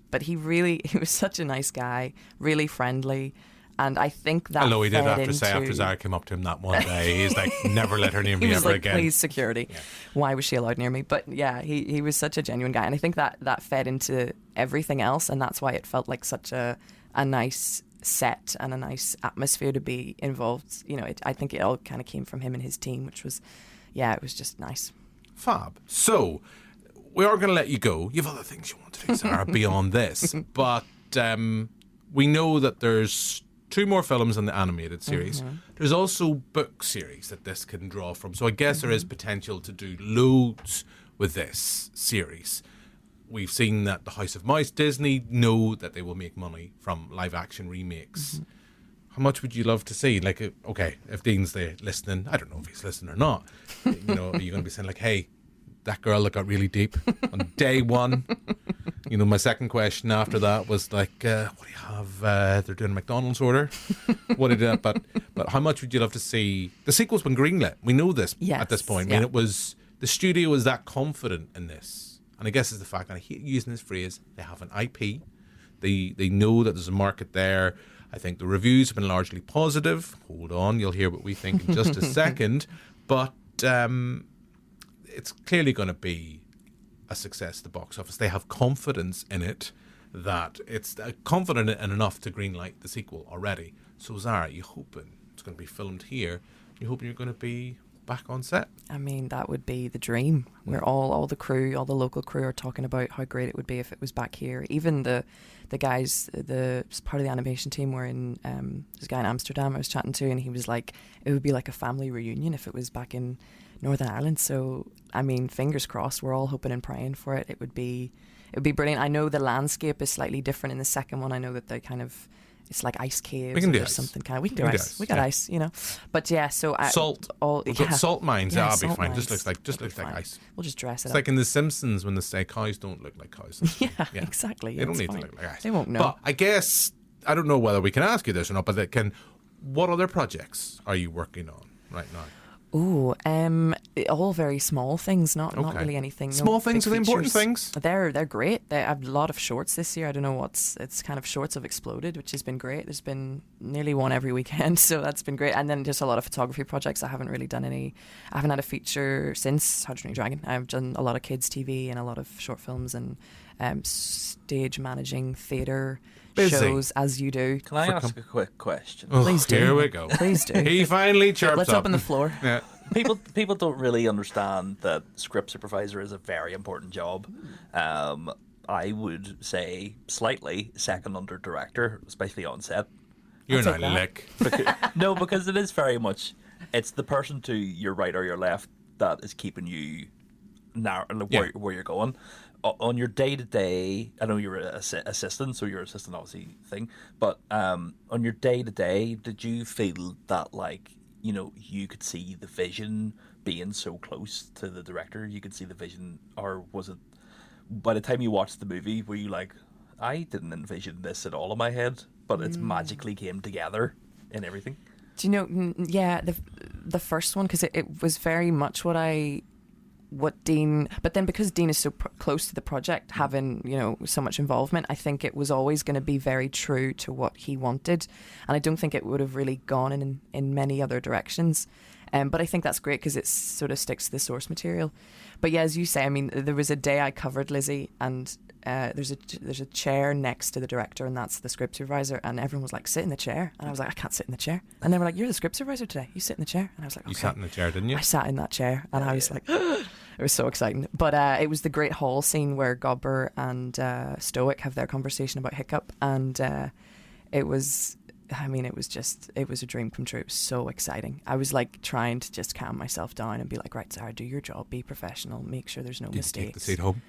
but he was such a nice guy, really friendly. And I think that he did have to say after Zara came up to him that one day, he's like, never let her near me ever again. Please, security. Yeah. Why was she allowed near me? But yeah, he was such a genuine guy. And I think that fed into everything else. And that's why it felt like such a nice set and a nice atmosphere to be involved. I think it all kind of came from him and his team, which was, it was just nice. Fab. So we are going to let you go. You have other things you want to do, Sarah, beyond this. But we know that there's 2 more films in the animated series. There's also book series that this can draw from. So I guess there is potential to do loads with this series. We've seen that the House of Mouse, Disney know that they will make money from live action remakes. How much would you love to see? Like, okay, if Dean's there listening, I don't know if he's listening or not. Are you going to be saying like, hey, that girl that got really deep on day one? My second question after that was like, what do you have? They're doing a McDonald's order. What did that? But how much would you love to see? The sequel's been greenlit. We know this at this point. I mean, it was the studio was that confident in this, and I guess it's the fact, and I hate using this phrase, they have an IP. They know that there's a market there. I think the reviews have been largely positive. Hold on, you'll hear what we think in just a second. But it's clearly going to be a success at the box office. They have confidence in it, that it's confident in enough to greenlight the sequel already. So Zara, you hoping it's going to be filmed here? You hoping you're going to be back on set? I mean, that would be the dream. Where all the crew, all the local crew are talking about how great it would be if it was back here. Even the guys, the part of the animation team were in, there's a guy in Amsterdam I was chatting to, and he was like, it would be like a family reunion if it was back in Northern Ireland. So I mean, fingers crossed. We're all hoping and praying for it. It would be brilliant. I know the landscape is slightly different in the second one. I know that they kind of, it's like ice caves or something kind of. We can do ice. We got ice, But yeah, so salt. We've got salt mines. Yeah, that'll be fine. Mines. Just looks like ice. We'll just dress it up. It's like in The Simpsons when they say cows don't look like cows. Yeah, exactly. They don't need to look like ice. They won't know. But I guess I don't know whether we can ask you this or not, but what other projects are you working on right now? Ooh, all very small things, not really anything. Small things are the important things. They're great. I have a lot of shorts this year. I don't know it's kind of shorts have exploded, which has been great. There's been nearly one every weekend, so that's been great. And then just a lot of photography projects. I haven't really done any. I haven't had a feature since How to Train Your Dragon. I've done a lot of kids TV and a lot of short films and stage managing theatre. Shows as you do. Can I ask a quick question? Oh, please do. Here we go. Please do. He finally chirps Let's up. open the floor. Yeah. People don't really understand that script supervisor is a very important job. I would say slightly second under director, especially on set. You're not lick. Because it is very much. It's the person to your right or your left that is keeping you where you're going. On your day-to-day, I know you're an assistant, so your assistant obviously thing, but on your day-to-day, did you feel that, like, you know, you could see the vision being so close to the director, you could see the vision, or was it, by the time you watched the movie, were you like, I didn't envision this at all in my head, but it's magically came together in everything? Do you know, yeah, the first one, because it was very much what Dean, but then because Dean is so close to the project, having, you know, so much involvement, I think it was always going to be very true to what he wanted, and I don't think it would have really gone in many other directions. But I think that's great because it sort of sticks to the source material. But yeah, as you say, I mean, there was a day I covered Lizzie, and there's a chair next to the director, and that's the script supervisor, and everyone was like, sit in the chair, and I was like, I can't sit in the chair, and they were like, you're the script supervisor today, you sit in the chair, and I was like, okay. You sat in the chair, didn't you? I sat in that chair, and I was like, it was so exciting. But it was the great hall scene where Gobber and Stoic have their conversation about Hiccup, and it was a dream come true. It was so exciting. I was like trying to just calm myself down and be like, right, Sarah, do your job, be professional, make sure there's no mistakes. Did you take the seat home?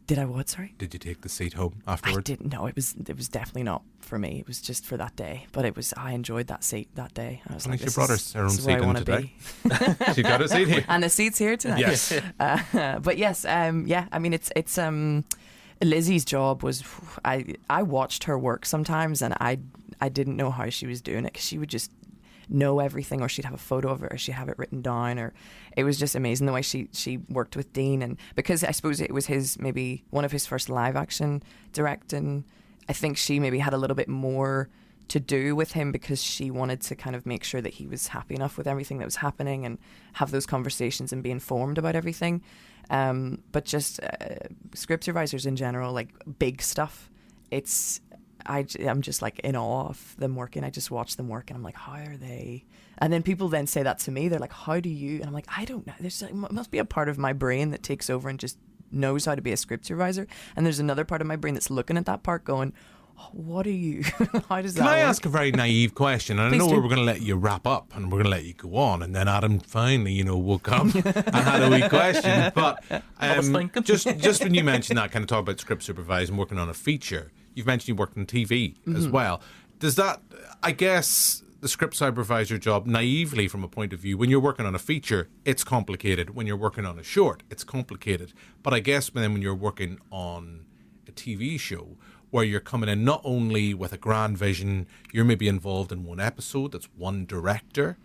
Did I what, sorry? Did you take the seat home afterwards? I didn't know. It was definitely not for me. It was just for that day. But I enjoyed that seat that day. I was like, she brought her own seat in today. Be. She got a seat here. And the seat's here tonight. Yes. But yes, yeah, I mean, it's Lizzie's job was, I watched her work sometimes, and I didn't know how she was doing it, because she would just know everything, or she'd have a photo of it, or she'd have it written down, or it was just amazing the way she worked with Dean. And because I suppose it was maybe one of his first live action directing, I think she maybe had a little bit more to do with him, because she wanted to kind of make sure that he was happy enough with everything that was happening and have those conversations and be informed about everything. But just script supervisors in general, like big stuff, I'm just like in awe of them working. I just watch them work, and I'm like, how are they? And then people then say that to me. They're like, how do you? And I'm like, I don't know. There's must be a part of my brain that takes over and just knows how to be a script supervisor. And there's another part of my brain that's looking at that part going, oh, what are you? How does that work? Can I ask a very naive question? And I know we're going to let you wrap up, and we're going to let you go on, and then Adam finally, will come and had a wee question. But just when you mentioned that, kind of talk about script supervising, working on a feature, you've mentioned you worked on TV as well. Does that, I guess, the script supervisor job, naively from a point of view, when you're working on a feature, it's complicated. When you're working on a short, it's complicated. But I guess when you're working on a TV show, where you're coming in not only with a grand vision, you're maybe involved in one episode, that's one director.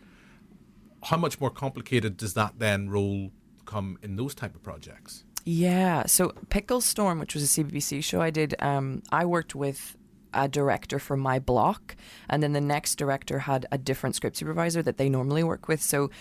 How much more complicated does that then role come in those type of projects? Yeah, so Pickle Storm, which was a CBBC show I did, I worked with a director for my block, and then the next director had a different script supervisor that they normally work with. So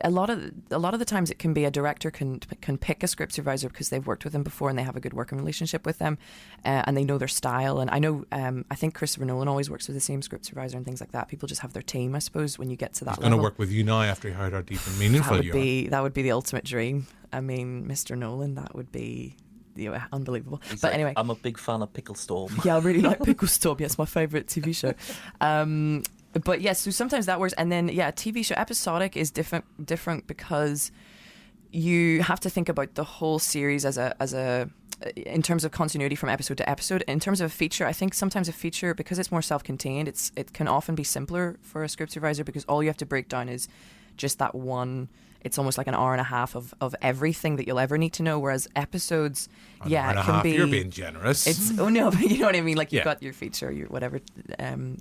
a lot of the times it can be a director can pick a script supervisor because they've worked with them before and they have a good working relationship with them, and they know their style. And I know I think Christopher Nolan always works with the same script supervisor and things like that. People just have their team, I suppose, when you get to that level. He's going to work with you now after he heard how deep and meaningful you are. That would be the ultimate dream. I mean, Mr. Nolan, that would be unbelievable. But anyway, I'm a big fan of Pickle Storm. Yeah, I really like Pickle Storm. Yeah, it's my favourite TV show. But yes, so sometimes that works, and then TV show episodic is different because you have to think about the whole series as a in terms of continuity from episode to episode. In terms of a feature, I think sometimes a feature, because it's more self-contained, it can often be simpler for a script supervisor, because all you have to break down is just that one. It's almost like an hour and a half of everything that you'll ever need to know. Whereas episodes, An hour and a half, you're being generous. It's no, but you know what I mean. Like you've Yeah. got your feature, your whatever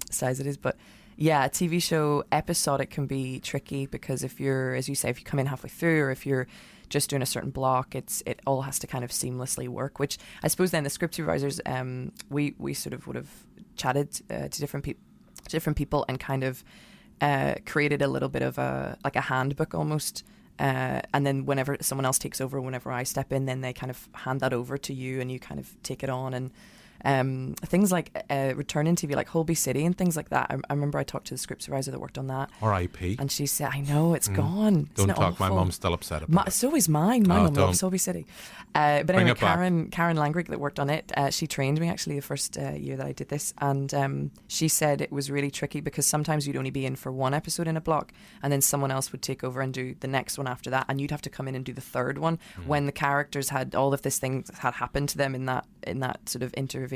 size it is. But yeah, a TV show episodic can be tricky because if you're, as you say, if you come in halfway through, or if you're just doing a certain block, it all has to kind of seamlessly work. Which I suppose then the script supervisors, we sort of would have chatted to different people and kind of created a little bit of a handbook almost. And then whenever someone else takes over, whenever I step in, then they kind of hand that over to you and you kind of take it on. And things like returning TV, like Holby City and things like that. I remember I talked to the script supervisor that worked on that. R.I.P. And she said, I know, it's gone. Don't Isn't it talk, awful? my mum's still upset about it. So is mine. My mum don't. loves Holby City. But Bring anyway, it back. Karen Langrick that worked on it, she trained me actually the first year that I did this. And she said it was really tricky because sometimes you'd only be in for one episode in a block and then someone else would take over and do the next one after that. And you'd have to come in and do the third one when the characters had all of this things had happened to them in that sort of intervening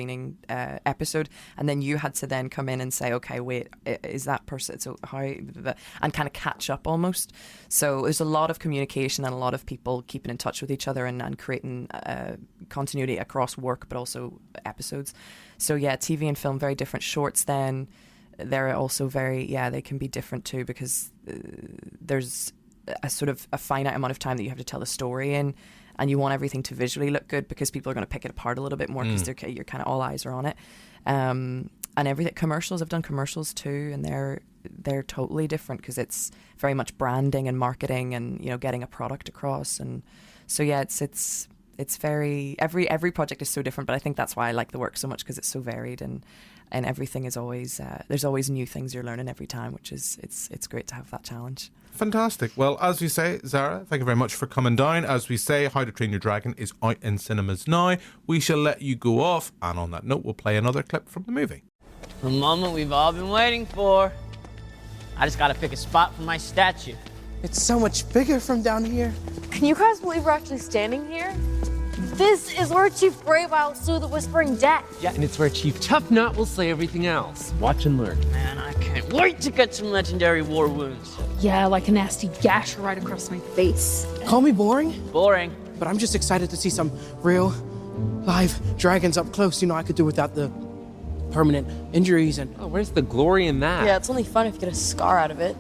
episode, and then you had to then come in and say, okay, wait, is that person, so how, and kind of catch up almost. So there's a lot of communication and a lot of people keeping in touch with each other and creating continuity across work but also episodes. So yeah, TV and film, very different. Shorts then, they're also very, they can be different too because there's a sort of a finite amount of time that you have to tell a story in, and you want everything to visually look good because people are going to pick it apart a little bit more because you're kind of all eyes are on it. And everything, commercials, I've done commercials too, and they're totally different because it's very much branding and marketing and, you know, getting a product across. And so yeah, it's very, every project is so different, but I think that's why I like the work so much because it's so varied and everything is always there's always new things you're learning every time, which is it's great to have that challenge. Fantastic. Well, as we say, Zara, thank you very much for coming down. As we say, How to Train Your Dragon is out in cinemas now. We shall let you go off, and on that note, we'll play another clip from the movie. The moment we've all been waiting for. I just gotta pick a spot for my statue. It's so much bigger from down here. Can you guys believe we're actually standing here? This is where Chief Greybow will sue the Whispering Death. Yeah, and it's where Chief Toughnut will say everything else. Watch and learn. Man, I can't wait to get some legendary war wounds. Yeah, like a nasty gash right across my face. Call me boring? Boring. But I'm just excited to see some real, live dragons up close. You know, I could do without the permanent injuries and... Oh, where's the glory in that? Yeah, it's only fun if you get a scar out of it.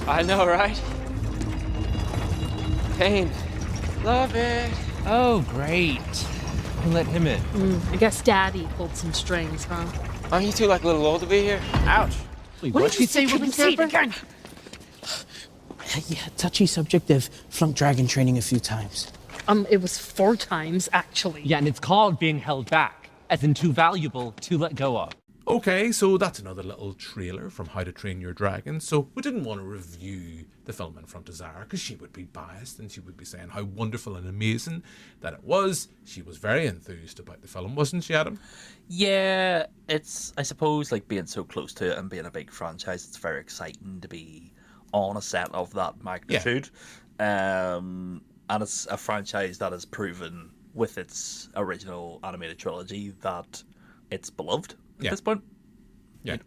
I know, right? Pain. Love it. Oh, great. Who let him in? I guess Daddy pulled some strings, huh? Aren't you two like a little old to be here? Ouch. What did you say, Woman Serpent? Yeah, touchy subject. I've flunked dragon training a few times. It was 4 times, actually. Yeah, and it's called being held back, as in too valuable to let go of. Okay, so that's another little trailer from How to Train Your Dragon. So we didn't want to review the film in front of Zara because she would be biased and she would be saying how wonderful and amazing that it was. She was very enthused about the film, wasn't she, Adam? Yeah, it's, I suppose, like being so close to it and being a big franchise, it's very exciting to be on a set of that magnitude. Yeah. And it's a franchise that has proven with its original animated trilogy that it's beloved at this point. Yeah.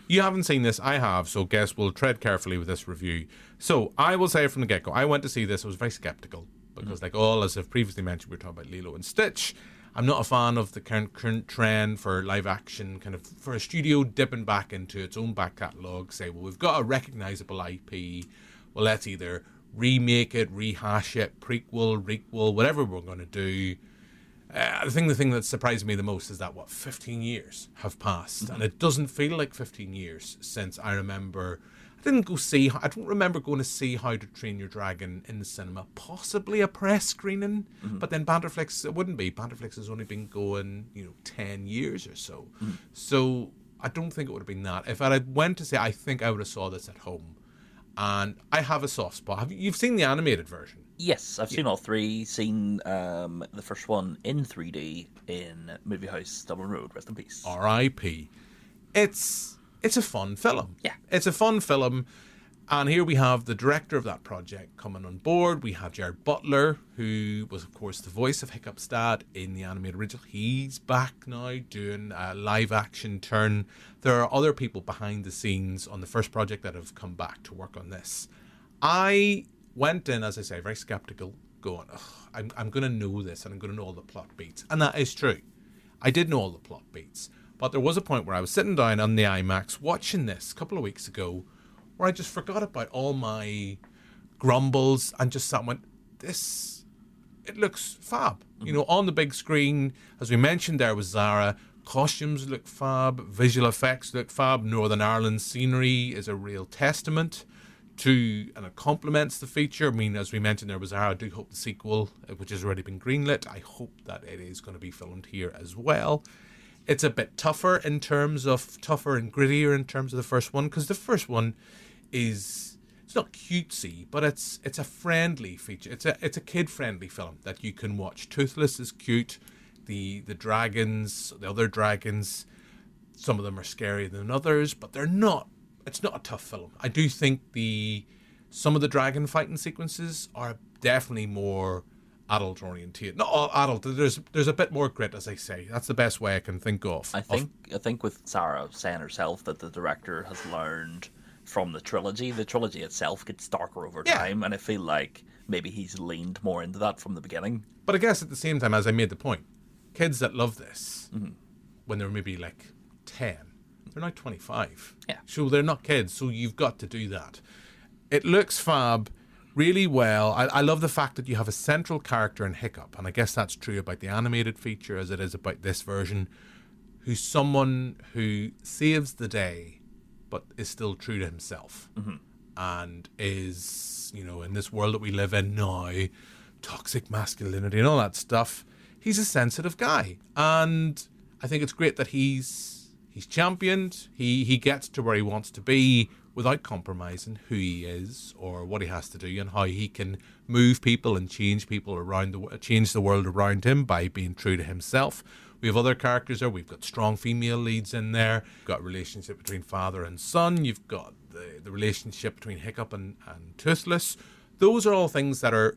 You haven't seen this, I have, so guess we'll tread carefully with this review. So I will say from the get-go, I went to see this, I was very sceptical because like all, as I've previously mentioned, we were talking about Lilo and Stitch. I'm not a fan of the current trend for live action, kind of for a studio dipping back into its own back catalogue, say, well, we've got a recognisable IP, well, let's either remake it, rehash it, prequel, requel, whatever we're going to do. The thing that surprised me the most is that, 15 years have passed, and it doesn't feel like 15 years since I remember... I don't remember going to see How to Train Your Dragon in the cinema, possibly a press screening, but then Banterflix, it wouldn't be. Banterflix has only been going, 10 years or so. So I don't think it would have been that. If I went to see, I think I would have saw this at home. And I have a soft spot. You've seen the animated version? Yes, I've seen all 3. Seen the first one in 3D in Movie House Dublin Road. Rest in peace. R.I.P. It's a fun film. Yeah. It's a fun film. And here we have the director of that project coming on board. We have Jared Butler, who was, of course, the voice of Hiccup's dad in the animated original. He's back now doing a live action turn. There are other people behind the scenes on the first project that have come back to work on this. I went in, as I say, very skeptical, going, I'm going to know this and I'm going to know all the plot beats. And that is true. I did know all the plot beats. But there was a point where I was sitting down on the IMAX watching this a couple of weeks ago where I just forgot about all my grumbles and just sat and went, it looks fab. You know, on the big screen, as we mentioned there with Zara, costumes look fab, visual effects look fab, Northern Ireland scenery is a real testament to, and it complements the feature. I mean, as we mentioned there with Zara, I do hope the sequel, which has already been greenlit, I hope that it is going to be filmed here as well. It's a bit tougher and grittier in terms of the first one, because the first one is, it's not cutesy, but it's a friendly feature. It's a kid-friendly film that you can watch. Toothless is cute. The dragons, the other dragons, some of them are scarier than others, but they're not. It's not a tough film. I do think some of the dragon fighting sequences are definitely more adult oriented. Not all adult. There's a bit more grit, as I say. That's the best way I can think of. I think with Sarah saying herself that the director has learned from the trilogy itself gets darker over time, and I feel like maybe he's leaned more into that from the beginning. But I guess at the same time, as I made the point, kids that love this, when they're maybe like 10, they're now 25. Yeah. So they're not kids, so you've got to do that. It looks fab, really well. I love the fact that you have a central character in Hiccup, and I guess that's true about the animated feature as it is about this version, who's someone who saves the day, but is still true to himself. And is, you know, in this world that we live in now, toxic masculinity and all that stuff, he's a sensitive guy. And I think it's great that he's championed. He gets to where he wants to be without compromising who he is or what he has to do, and how he can move people and change people around change the world around him by being true to himself. We have other characters there. We've got strong female leads in there. You've got a relationship between father and son. You've got the relationship between Hiccup and Toothless. Those are all things that are,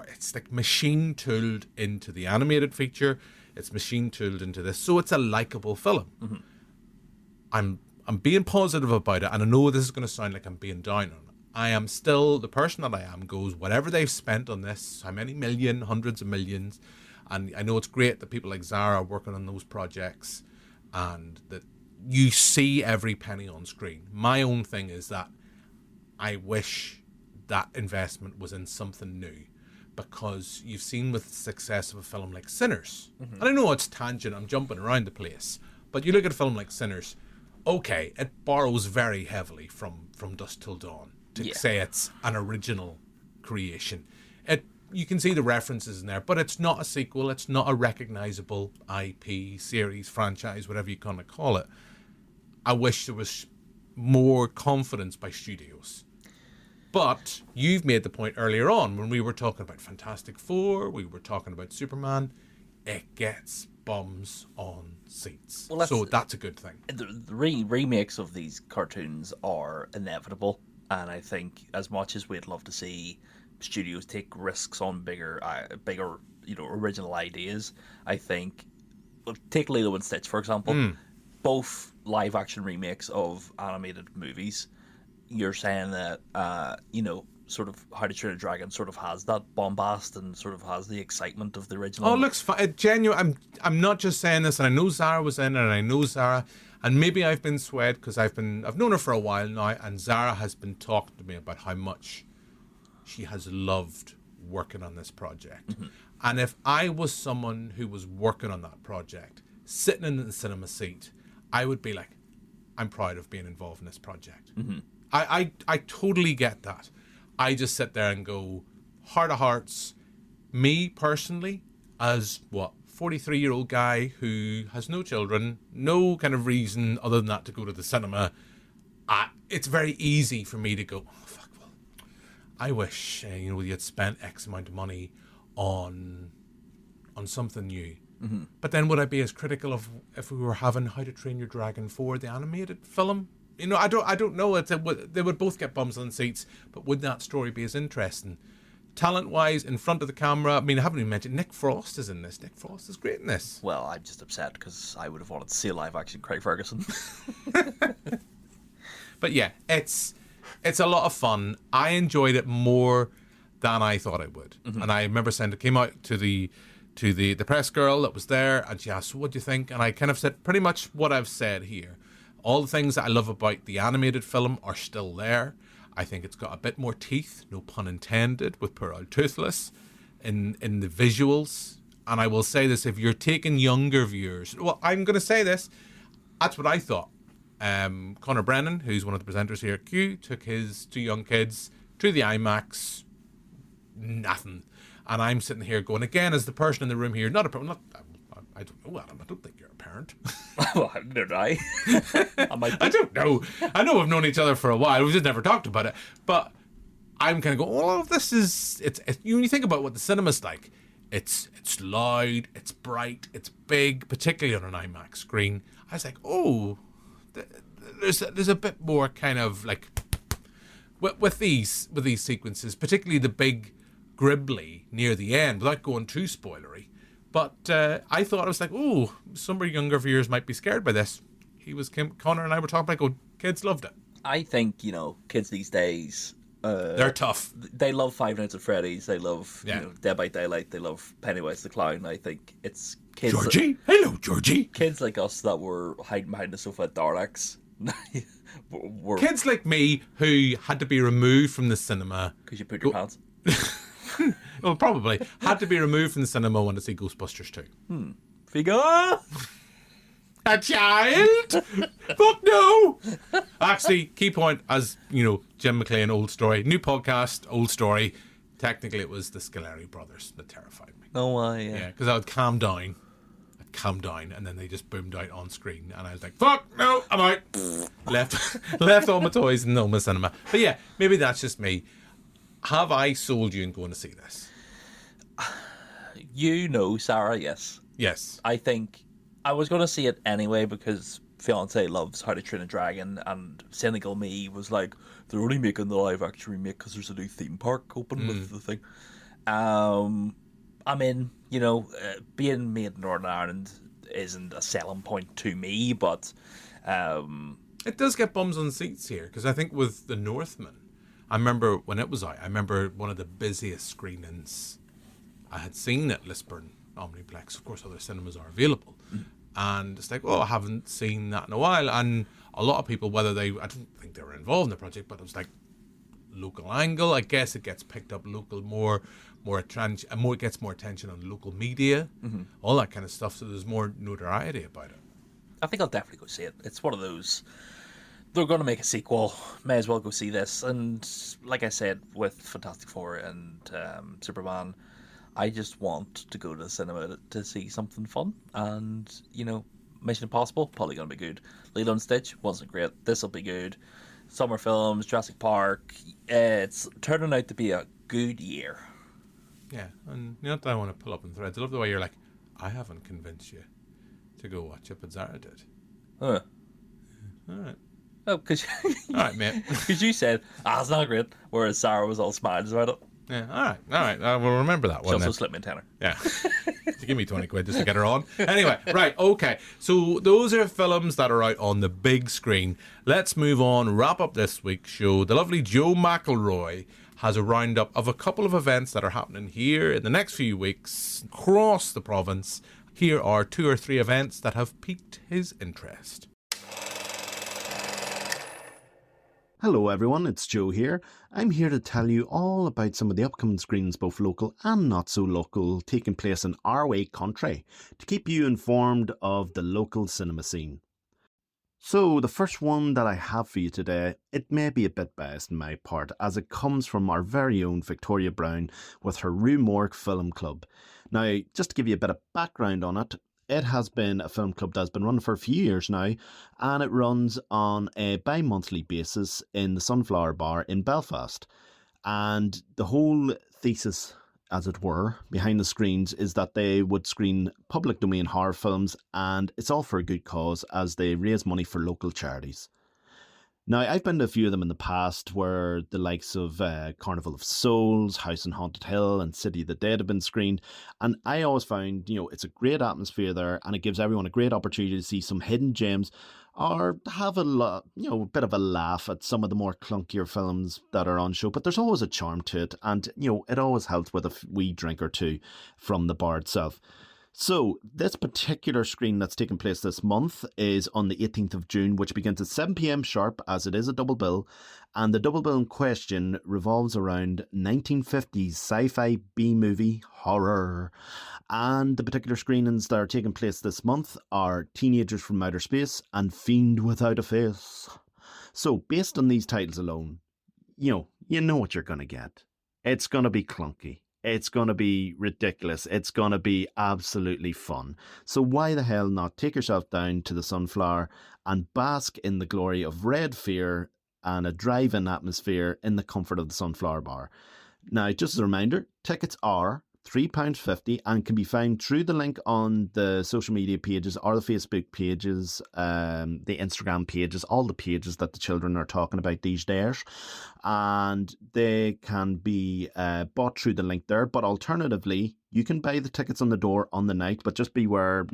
it's like machine tooled into the animated feature. It's machine tooled into this. So it's a likable film. I'm being positive about it, and I know this is going to sound like I'm being down on it. I am still, the person that I am goes, whatever they've spent on this, how many million, hundreds of millions, and I know it's great that people like Zara are working on those projects and that you see every penny on screen. My own thing is that I wish that investment was in something new, because you've seen with the success of a film like Sinners, and I know it's tangent, I'm jumping around the place, but you look at a film like Sinners, okay, it borrows very heavily from Dusk Till Dawn to say it's an original creation. You can see the references in there, but it's not a sequel. It's not a recognizable IP, series, franchise, whatever you kind of call it. I wish there was more confidence by studios. But you've made the point earlier on when we were talking about Fantastic Four, we were talking about Superman, it gets bums on seats. Well, so that's a good thing. The remakes of these cartoons are inevitable, and I think as much as we'd love to see studios take risks on bigger, original ideas, I think, take Lilo and Stitch for example. Both live action remakes of animated movies. You're saying that sort of How to Train a Dragon sort of has that bombast and sort of has the excitement of the original. Oh, it looks fun. Genuine. I'm not just saying this, and I know Zara was in it, and I know Zara, and maybe I've been swayed because I've known her for a while now, and Zara has been talking to me about how much she has loved working on this project. And if I was someone who was working on that project, sitting in the cinema seat, I would be like, I'm proud of being involved in this project. I totally get that. I just sit there and go, heart of hearts, me personally, as 43-year-old guy who has no children, no kind of reason other than that to go to the cinema, it's very easy for me to go, oh, fuck, well, I wish you had spent X amount of money on something new. But then would I be as critical of if we were having How to Train Your Dragon 4, the animated film? I don't know. They would both get bums on seats, but would that story be as interesting? Talent-wise, in front of the camera, I mean, I haven't even mentioned Nick Frost is in this. Nick Frost is great in this. Well, I'm just upset because I would have wanted to see a live-action Craig Ferguson. But yeah, it's It's a lot of fun. I enjoyed it more than I thought I would. Mm-hmm. And I remember saying it came out to the press girl that was there, and she asked, what do you think? And I kind of said pretty much what I've said here. All the things that I love about the animated film are still there. I think it's got a bit more teeth, no pun intended, with poor old Toothless in the visuals. And I will say this, if you're taking younger viewers, well, I'm going to say this, that's what I thought. Connor Brennan, who's one of the presenters here at Q, took his 2 young kids to the IMAX. Nothing. And I'm sitting here going, again, as the person in the room here, not a problem. I don't know, Adam. I don't think you're a parent. Well, neither do I. I don't know. I know we've known each other for a while. We've just never talked about it. But I'm kind of going, all of this is... It's when you think about what the cinema's like, it's loud, it's bright, it's big, particularly on an IMAX screen. I was like, oh, there's a bit more kind of like... With these sequences, particularly the big Gribbly near the end, without going too spoilery. But I thought, I was like, oh, some of our younger viewers might be scared by this. Connor and I were talking about, kids loved it. I think, kids these days... they're tough. They love Five Nights at Freddy's. They love Dead by Daylight. They love Pennywise the Clown. I think it's kids... Georgie? Hello, Georgie. Kids like us that were hiding behind the sofa at Daleks. Kids like me who had to be removed from the cinema... Because you put your pants... Well, probably. Had to be removed from the cinema when to see Ghostbusters 2. Figure? A child? Fuck no! Actually, key point, as, Jim McLean, Old Story. New podcast, Old Story. Technically, it was the Scoleri brothers that terrified me. Oh, yeah. Yeah, because I would calm down, and then they just boomed out on screen, and I was like, fuck, no, I'm out. left all my toys in the cinema. But yeah, maybe that's just me. Have I sold you in going to see this? Sarah, yes. Yes. I think I was going to see it anyway because fiance loves How to Train a Dragon, and cynical me was like, they're only making the live action remake because there's a new theme park open with the thing. I mean, being made in Northern Ireland isn't a selling point to me, but... It does get bums on seats here, because I think with The Northman, I remember when it was out, I remember one of the busiest screenings I had seen at Lisburn Omniplex. Of course, other cinemas are available. And it's like, I haven't seen that in a while. And a lot of people, I don't think they were involved in the project, but it was like local angle. I guess it gets picked up local it gets more attention on local media, all that kind of stuff. So there's more notoriety about it. I think I'll definitely go see it. It's one of those... They're going to make a sequel. May as well go see this. And like I said, with Fantastic Four and Superman, I just want to go to the cinema to see something fun. And, Mission Impossible, probably going to be good. Lilo and Stitch wasn't great. This will be good. Summer films, Jurassic Park. It's turning out to be a good year. Yeah, and I want to pull up in threads. I love the way you're like, I haven't convinced you to go watch it, but Zara did. All right. Oh, because all right, mate. Because you said, it's not great, whereas Sarah was all smiles about it. Yeah, all right. I will remember that one. She also then. slipped me a tenner. Yeah. Give me 20 quid just to get her on. Anyway, right, okay. So those are films that are out on the big screen. Let's move on, wrap up this week's show. The lovely Joe Mc Elroy has a roundup of a couple of events that are happening here in the next few weeks across the province. Here are 2 or 3 events that have piqued his interest. Hello everyone, it's Joe here. I'm here to tell you all about some of the upcoming screenings, both local and not so local, taking place in our way country, to keep you informed of the local cinema scene. So the first one that I have for you today, it may be a bit biased on my part, as it comes from our very own Victoria Brown with her Rue Morgue Film Club. Now, just to give you a bit of background on it, it has been a film club that's been running for a few years now, and it runs on a bi-monthly basis in the Sunflower Bar in Belfast. And the whole thesis, as it were, behind the screens is that they would screen public domain horror films, and it's all for a good cause as they raise money for local charities. Now, I've been to a few of them in the past where the likes of Carnival of Souls, House on Haunted Hill and City of the Dead have been screened. And I always found, it's a great atmosphere there and it gives everyone a great opportunity to see some hidden gems or have a bit of a laugh at some of the more clunkier films that are on show. But there's always a charm to it and, it always helps with a wee drink or two from the bar itself. So, this particular screen that's taking place this month is on the 18th of June, which begins at 7 p.m. sharp, as it is a double bill. And the double bill in question revolves around 1950s sci-fi B-movie horror. And the particular screenings that are taking place this month are Teenagers from Outer Space and Fiend Without a Face. So, based on these titles alone, you know what you're going to get. It's going to be clunky. It's going to be ridiculous. It's going to be absolutely fun. So why the hell not take yourself down to the Sunflower and bask in the glory of Red Fear and a drive-in atmosphere in the comfort of the Sunflower Bar. Now, just as a reminder, tickets are £3.50 and can be found through the link on the social media pages or the Facebook pages, the Instagram pages, all the pages that the children are talking about these days. And they can be bought through the link there. But alternatively, you can buy the tickets on the door on the night, but just beware,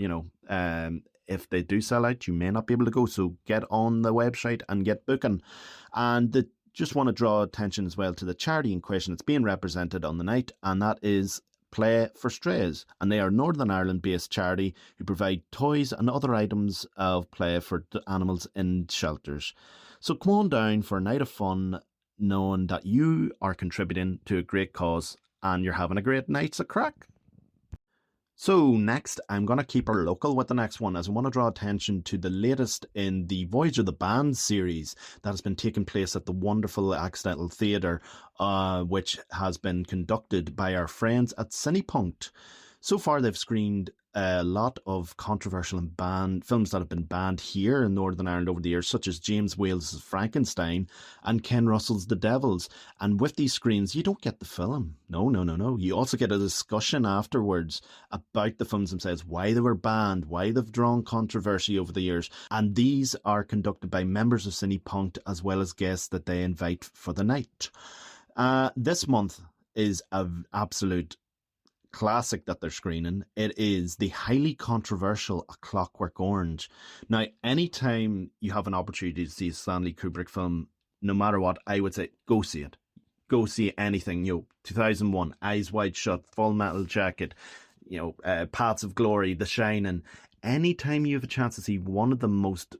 if they do sell out, you may not be able to go. So get on the website and get booking. And just want to draw attention as well to the charity in question that's being represented on the night, and that is Play for Strays, and they are Northern Ireland based charity who provide toys and other items of play for animals in shelters. So come on down for a night of fun, knowing that you are contributing to a great cause and you're having a great night's a crack. So next, I'm going to keep her local with the next one, as I want to draw attention to the latest in the Voyage of the Band series that has been taking place at the wonderful Accidental Theatre, which has been conducted by our friends at Cinepunkt. So far, they've screened a lot of controversial and banned films that have been banned here in Northern Ireland over the years, such as James Whale's Frankenstein and Ken Russell's The Devils. And with these screens, you don't get the film. No. You also get a discussion afterwards about the films themselves, why they were banned, why they've drawn controversy over the years. And these are conducted by members of Cinepunkt as well as guests that they invite for the night. This month is an absolute classic that they're screening. It is the highly controversial A Clockwork Orange. Now, anytime you have an opportunity to see a Stanley Kubrick film, no matter what, I would say go see it. Go see anything. 2001, Eyes Wide Shut, Full Metal Jacket, Paths of Glory, The Shining. Anytime you have a chance to see one of the most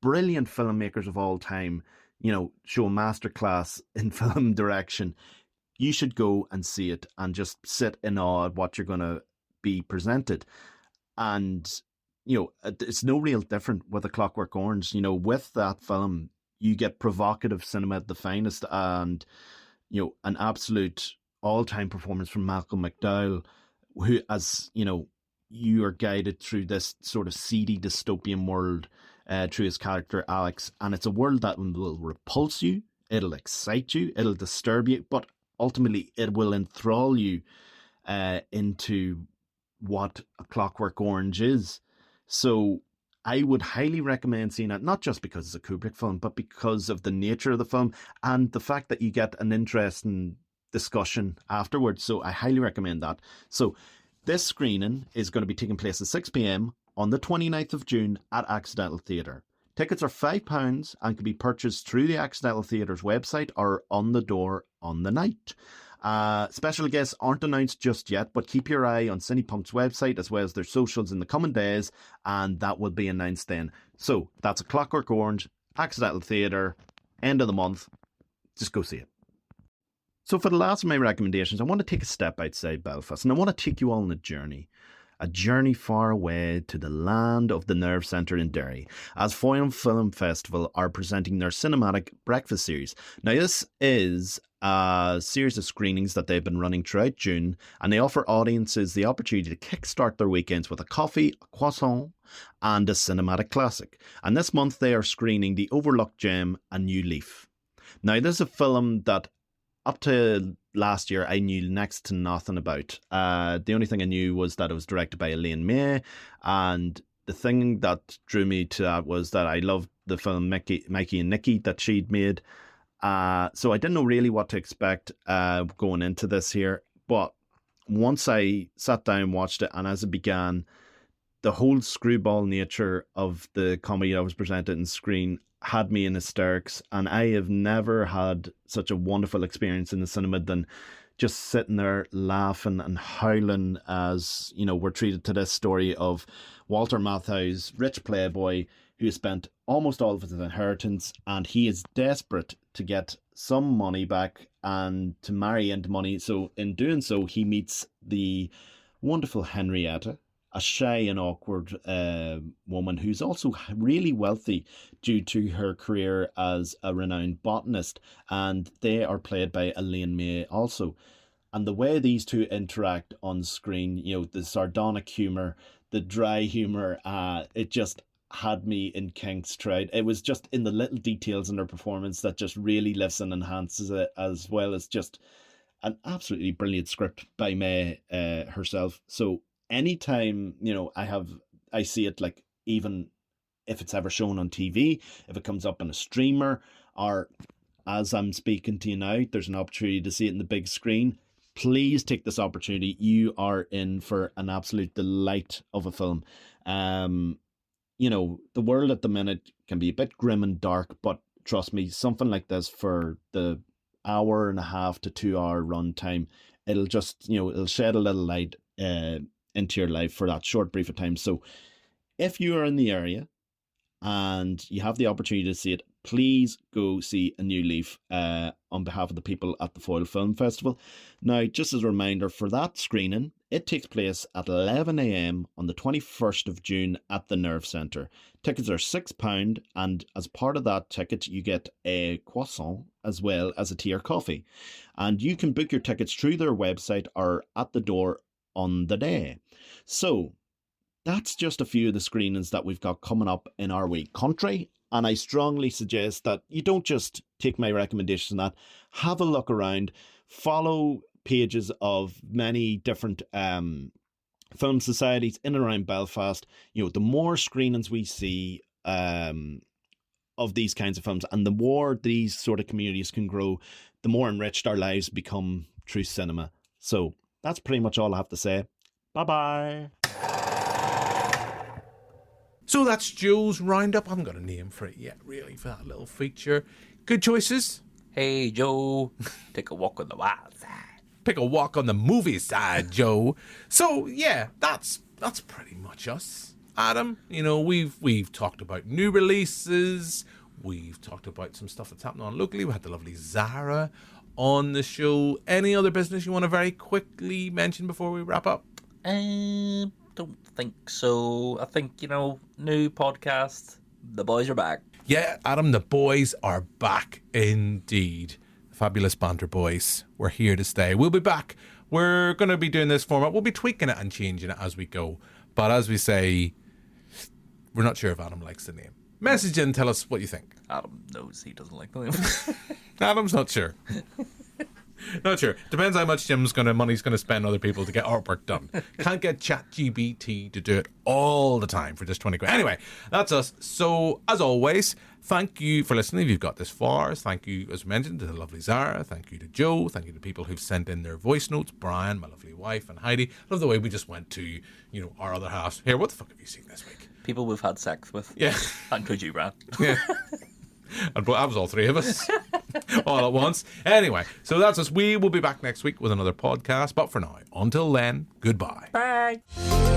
brilliant filmmakers of all time, show a masterclass in film direction, you should go and see it and just sit in awe at what you're going to be presented. And, it's no real different with A Clockwork Orange. With that film, you get provocative cinema at the finest and, an absolute all-time performance from Malcolm McDowell, who, as, you are guided through this sort of seedy dystopian world through his character Alex. And it's a world that will repulse you, it'll excite you, it'll disturb you, but ultimately, it will enthrall you into what A Clockwork Orange is. So I would highly recommend seeing it, not just because it's a Kubrick film, but because of the nature of the film and the fact that you get an interesting discussion afterwards. So I highly recommend that. So this screening is going to be taking place at 6 p.m. on the 29th of June at Accidental Theatre. Tickets are £5 and can be purchased through the Accidental Theatre's website or on the door on the night. Special guests aren't announced just yet, but keep your eye on Cinepunkt's website as well as their socials in the coming days, and that will be announced then. So that's A Clockwork Orange, Accidental Theatre, end of the month. Just go see it. So for the last of my recommendations, I want to take a step outside Belfast, and I want to take you all on a journey. A journey far away to the land of the Nerve Centre in Derry, as Foyne Film Festival are presenting their cinematic breakfast series. Now, this is a series of screenings that they've been running throughout June, and they offer audiences the opportunity to kickstart their weekends with a coffee, a croissant, and a cinematic classic. And this month they are screening The Overlooked Gem, A New Leaf. Now, this is a film that up to last year, I knew next to nothing about. The only thing I knew was that it was directed by Elaine May, and the thing that drew me to that was that I love the film Mikey and Nicky that she'd made. So I didn't know really what to expect going into this here. But once I sat down and watched it, and as it began, the whole screwball nature of the comedy that was presented on screen had me in hysterics. And I have never had such a wonderful experience in the cinema than just sitting there laughing and howling as, you know, we're treated to this story of Walter Matthau's rich playboy who spent almost all of his inheritance, and he is desperate to get some money back and to marry into money. So in doing so, he meets the wonderful Henrietta, a shy and awkward woman who's also really wealthy due to her career as a renowned botanist, and they are played by Elaine May also. And the way these two interact on screen, you know, the sardonic humour, the dry humour, it just had me in kinks tried. It was just in the little details in her performance that just really lifts and enhances it, as well as just an absolutely brilliant script by May herself. So anytime, you know, I see it, like, even if it's ever shown on TV, if it comes up on a streamer, or as I'm speaking to you now, there's an opportunity to see it in the big screen, please take this opportunity. You are in for an absolute delight of a film. You know, the world at the minute can be a bit grim and dark, but trust me, something like this for the 1.5 to 2 hour run time, it'll just, you know, it'll shed a little light into your life for that short brief of time. So if you are in the area and you have the opportunity to see it, please go see A New Leaf on behalf of the people at the Foyle Film Festival. Now, just as a reminder, for that screening, it takes place at 11 a.m. on the 21st of June at the Nerve Centre. Tickets are £6, and as part of that ticket, you get a croissant as well as a tea or coffee. And you can book your tickets through their website or at the door on the day. So that's just a few of the screenings that we've got coming up in our wee country. And I strongly suggest that you don't just take my recommendations on that. Have a look around. Follow pages of many different film societies in and around Belfast. You know, the more screenings we see of these kinds of films, and the more these sort of communities can grow, the more enriched our lives become through cinema. So that's pretty much all I have to say. Bye-bye. So that's Joe's roundup. I haven't got a name for it yet, really, for that little feature. Good choices. Hey, Joe, take a walk on the wild side. Pick a walk on the movie side, Joe. So, yeah, that's pretty much us. Adam, you know, we've talked about new releases. We've talked about some stuff that's happening on locally. We had the lovely Zara on the show. Any other business you want to very quickly mention before we wrap up? Don't think so. I think, you know, new podcast. The boys are back. Yeah, Adam, the boys are back indeed. Fabulous Banter Boys. We're here to stay. We'll be back. We're going to be doing this format. We'll be tweaking it and changing it as we go. But as we say, we're not sure if Adam likes the name. Message in, tell us what you think. Adam knows he doesn't like the name. Adam's not sure. Not sure. Depends how much money's going to spend on other people to get artwork done. Can't get ChatGPT to do it all the time for just 20 quid. Anyway, that's us. So, as always, thank you for listening if you've got this far. Thank you, as mentioned, to the lovely Zara. Thank you to Joe. Thank you to people who've sent in their voice notes. Brian, my lovely wife, and Heidi. Love the way we just went to, you know, our other halves. Here, what the fuck have you seen this week? People we've had sex with. Yeah. Include you, Brian. Yeah. And that was all three of us all at once. Anyway, so that's us. We will be back next week with another podcast. But for now, until then, goodbye. Bye.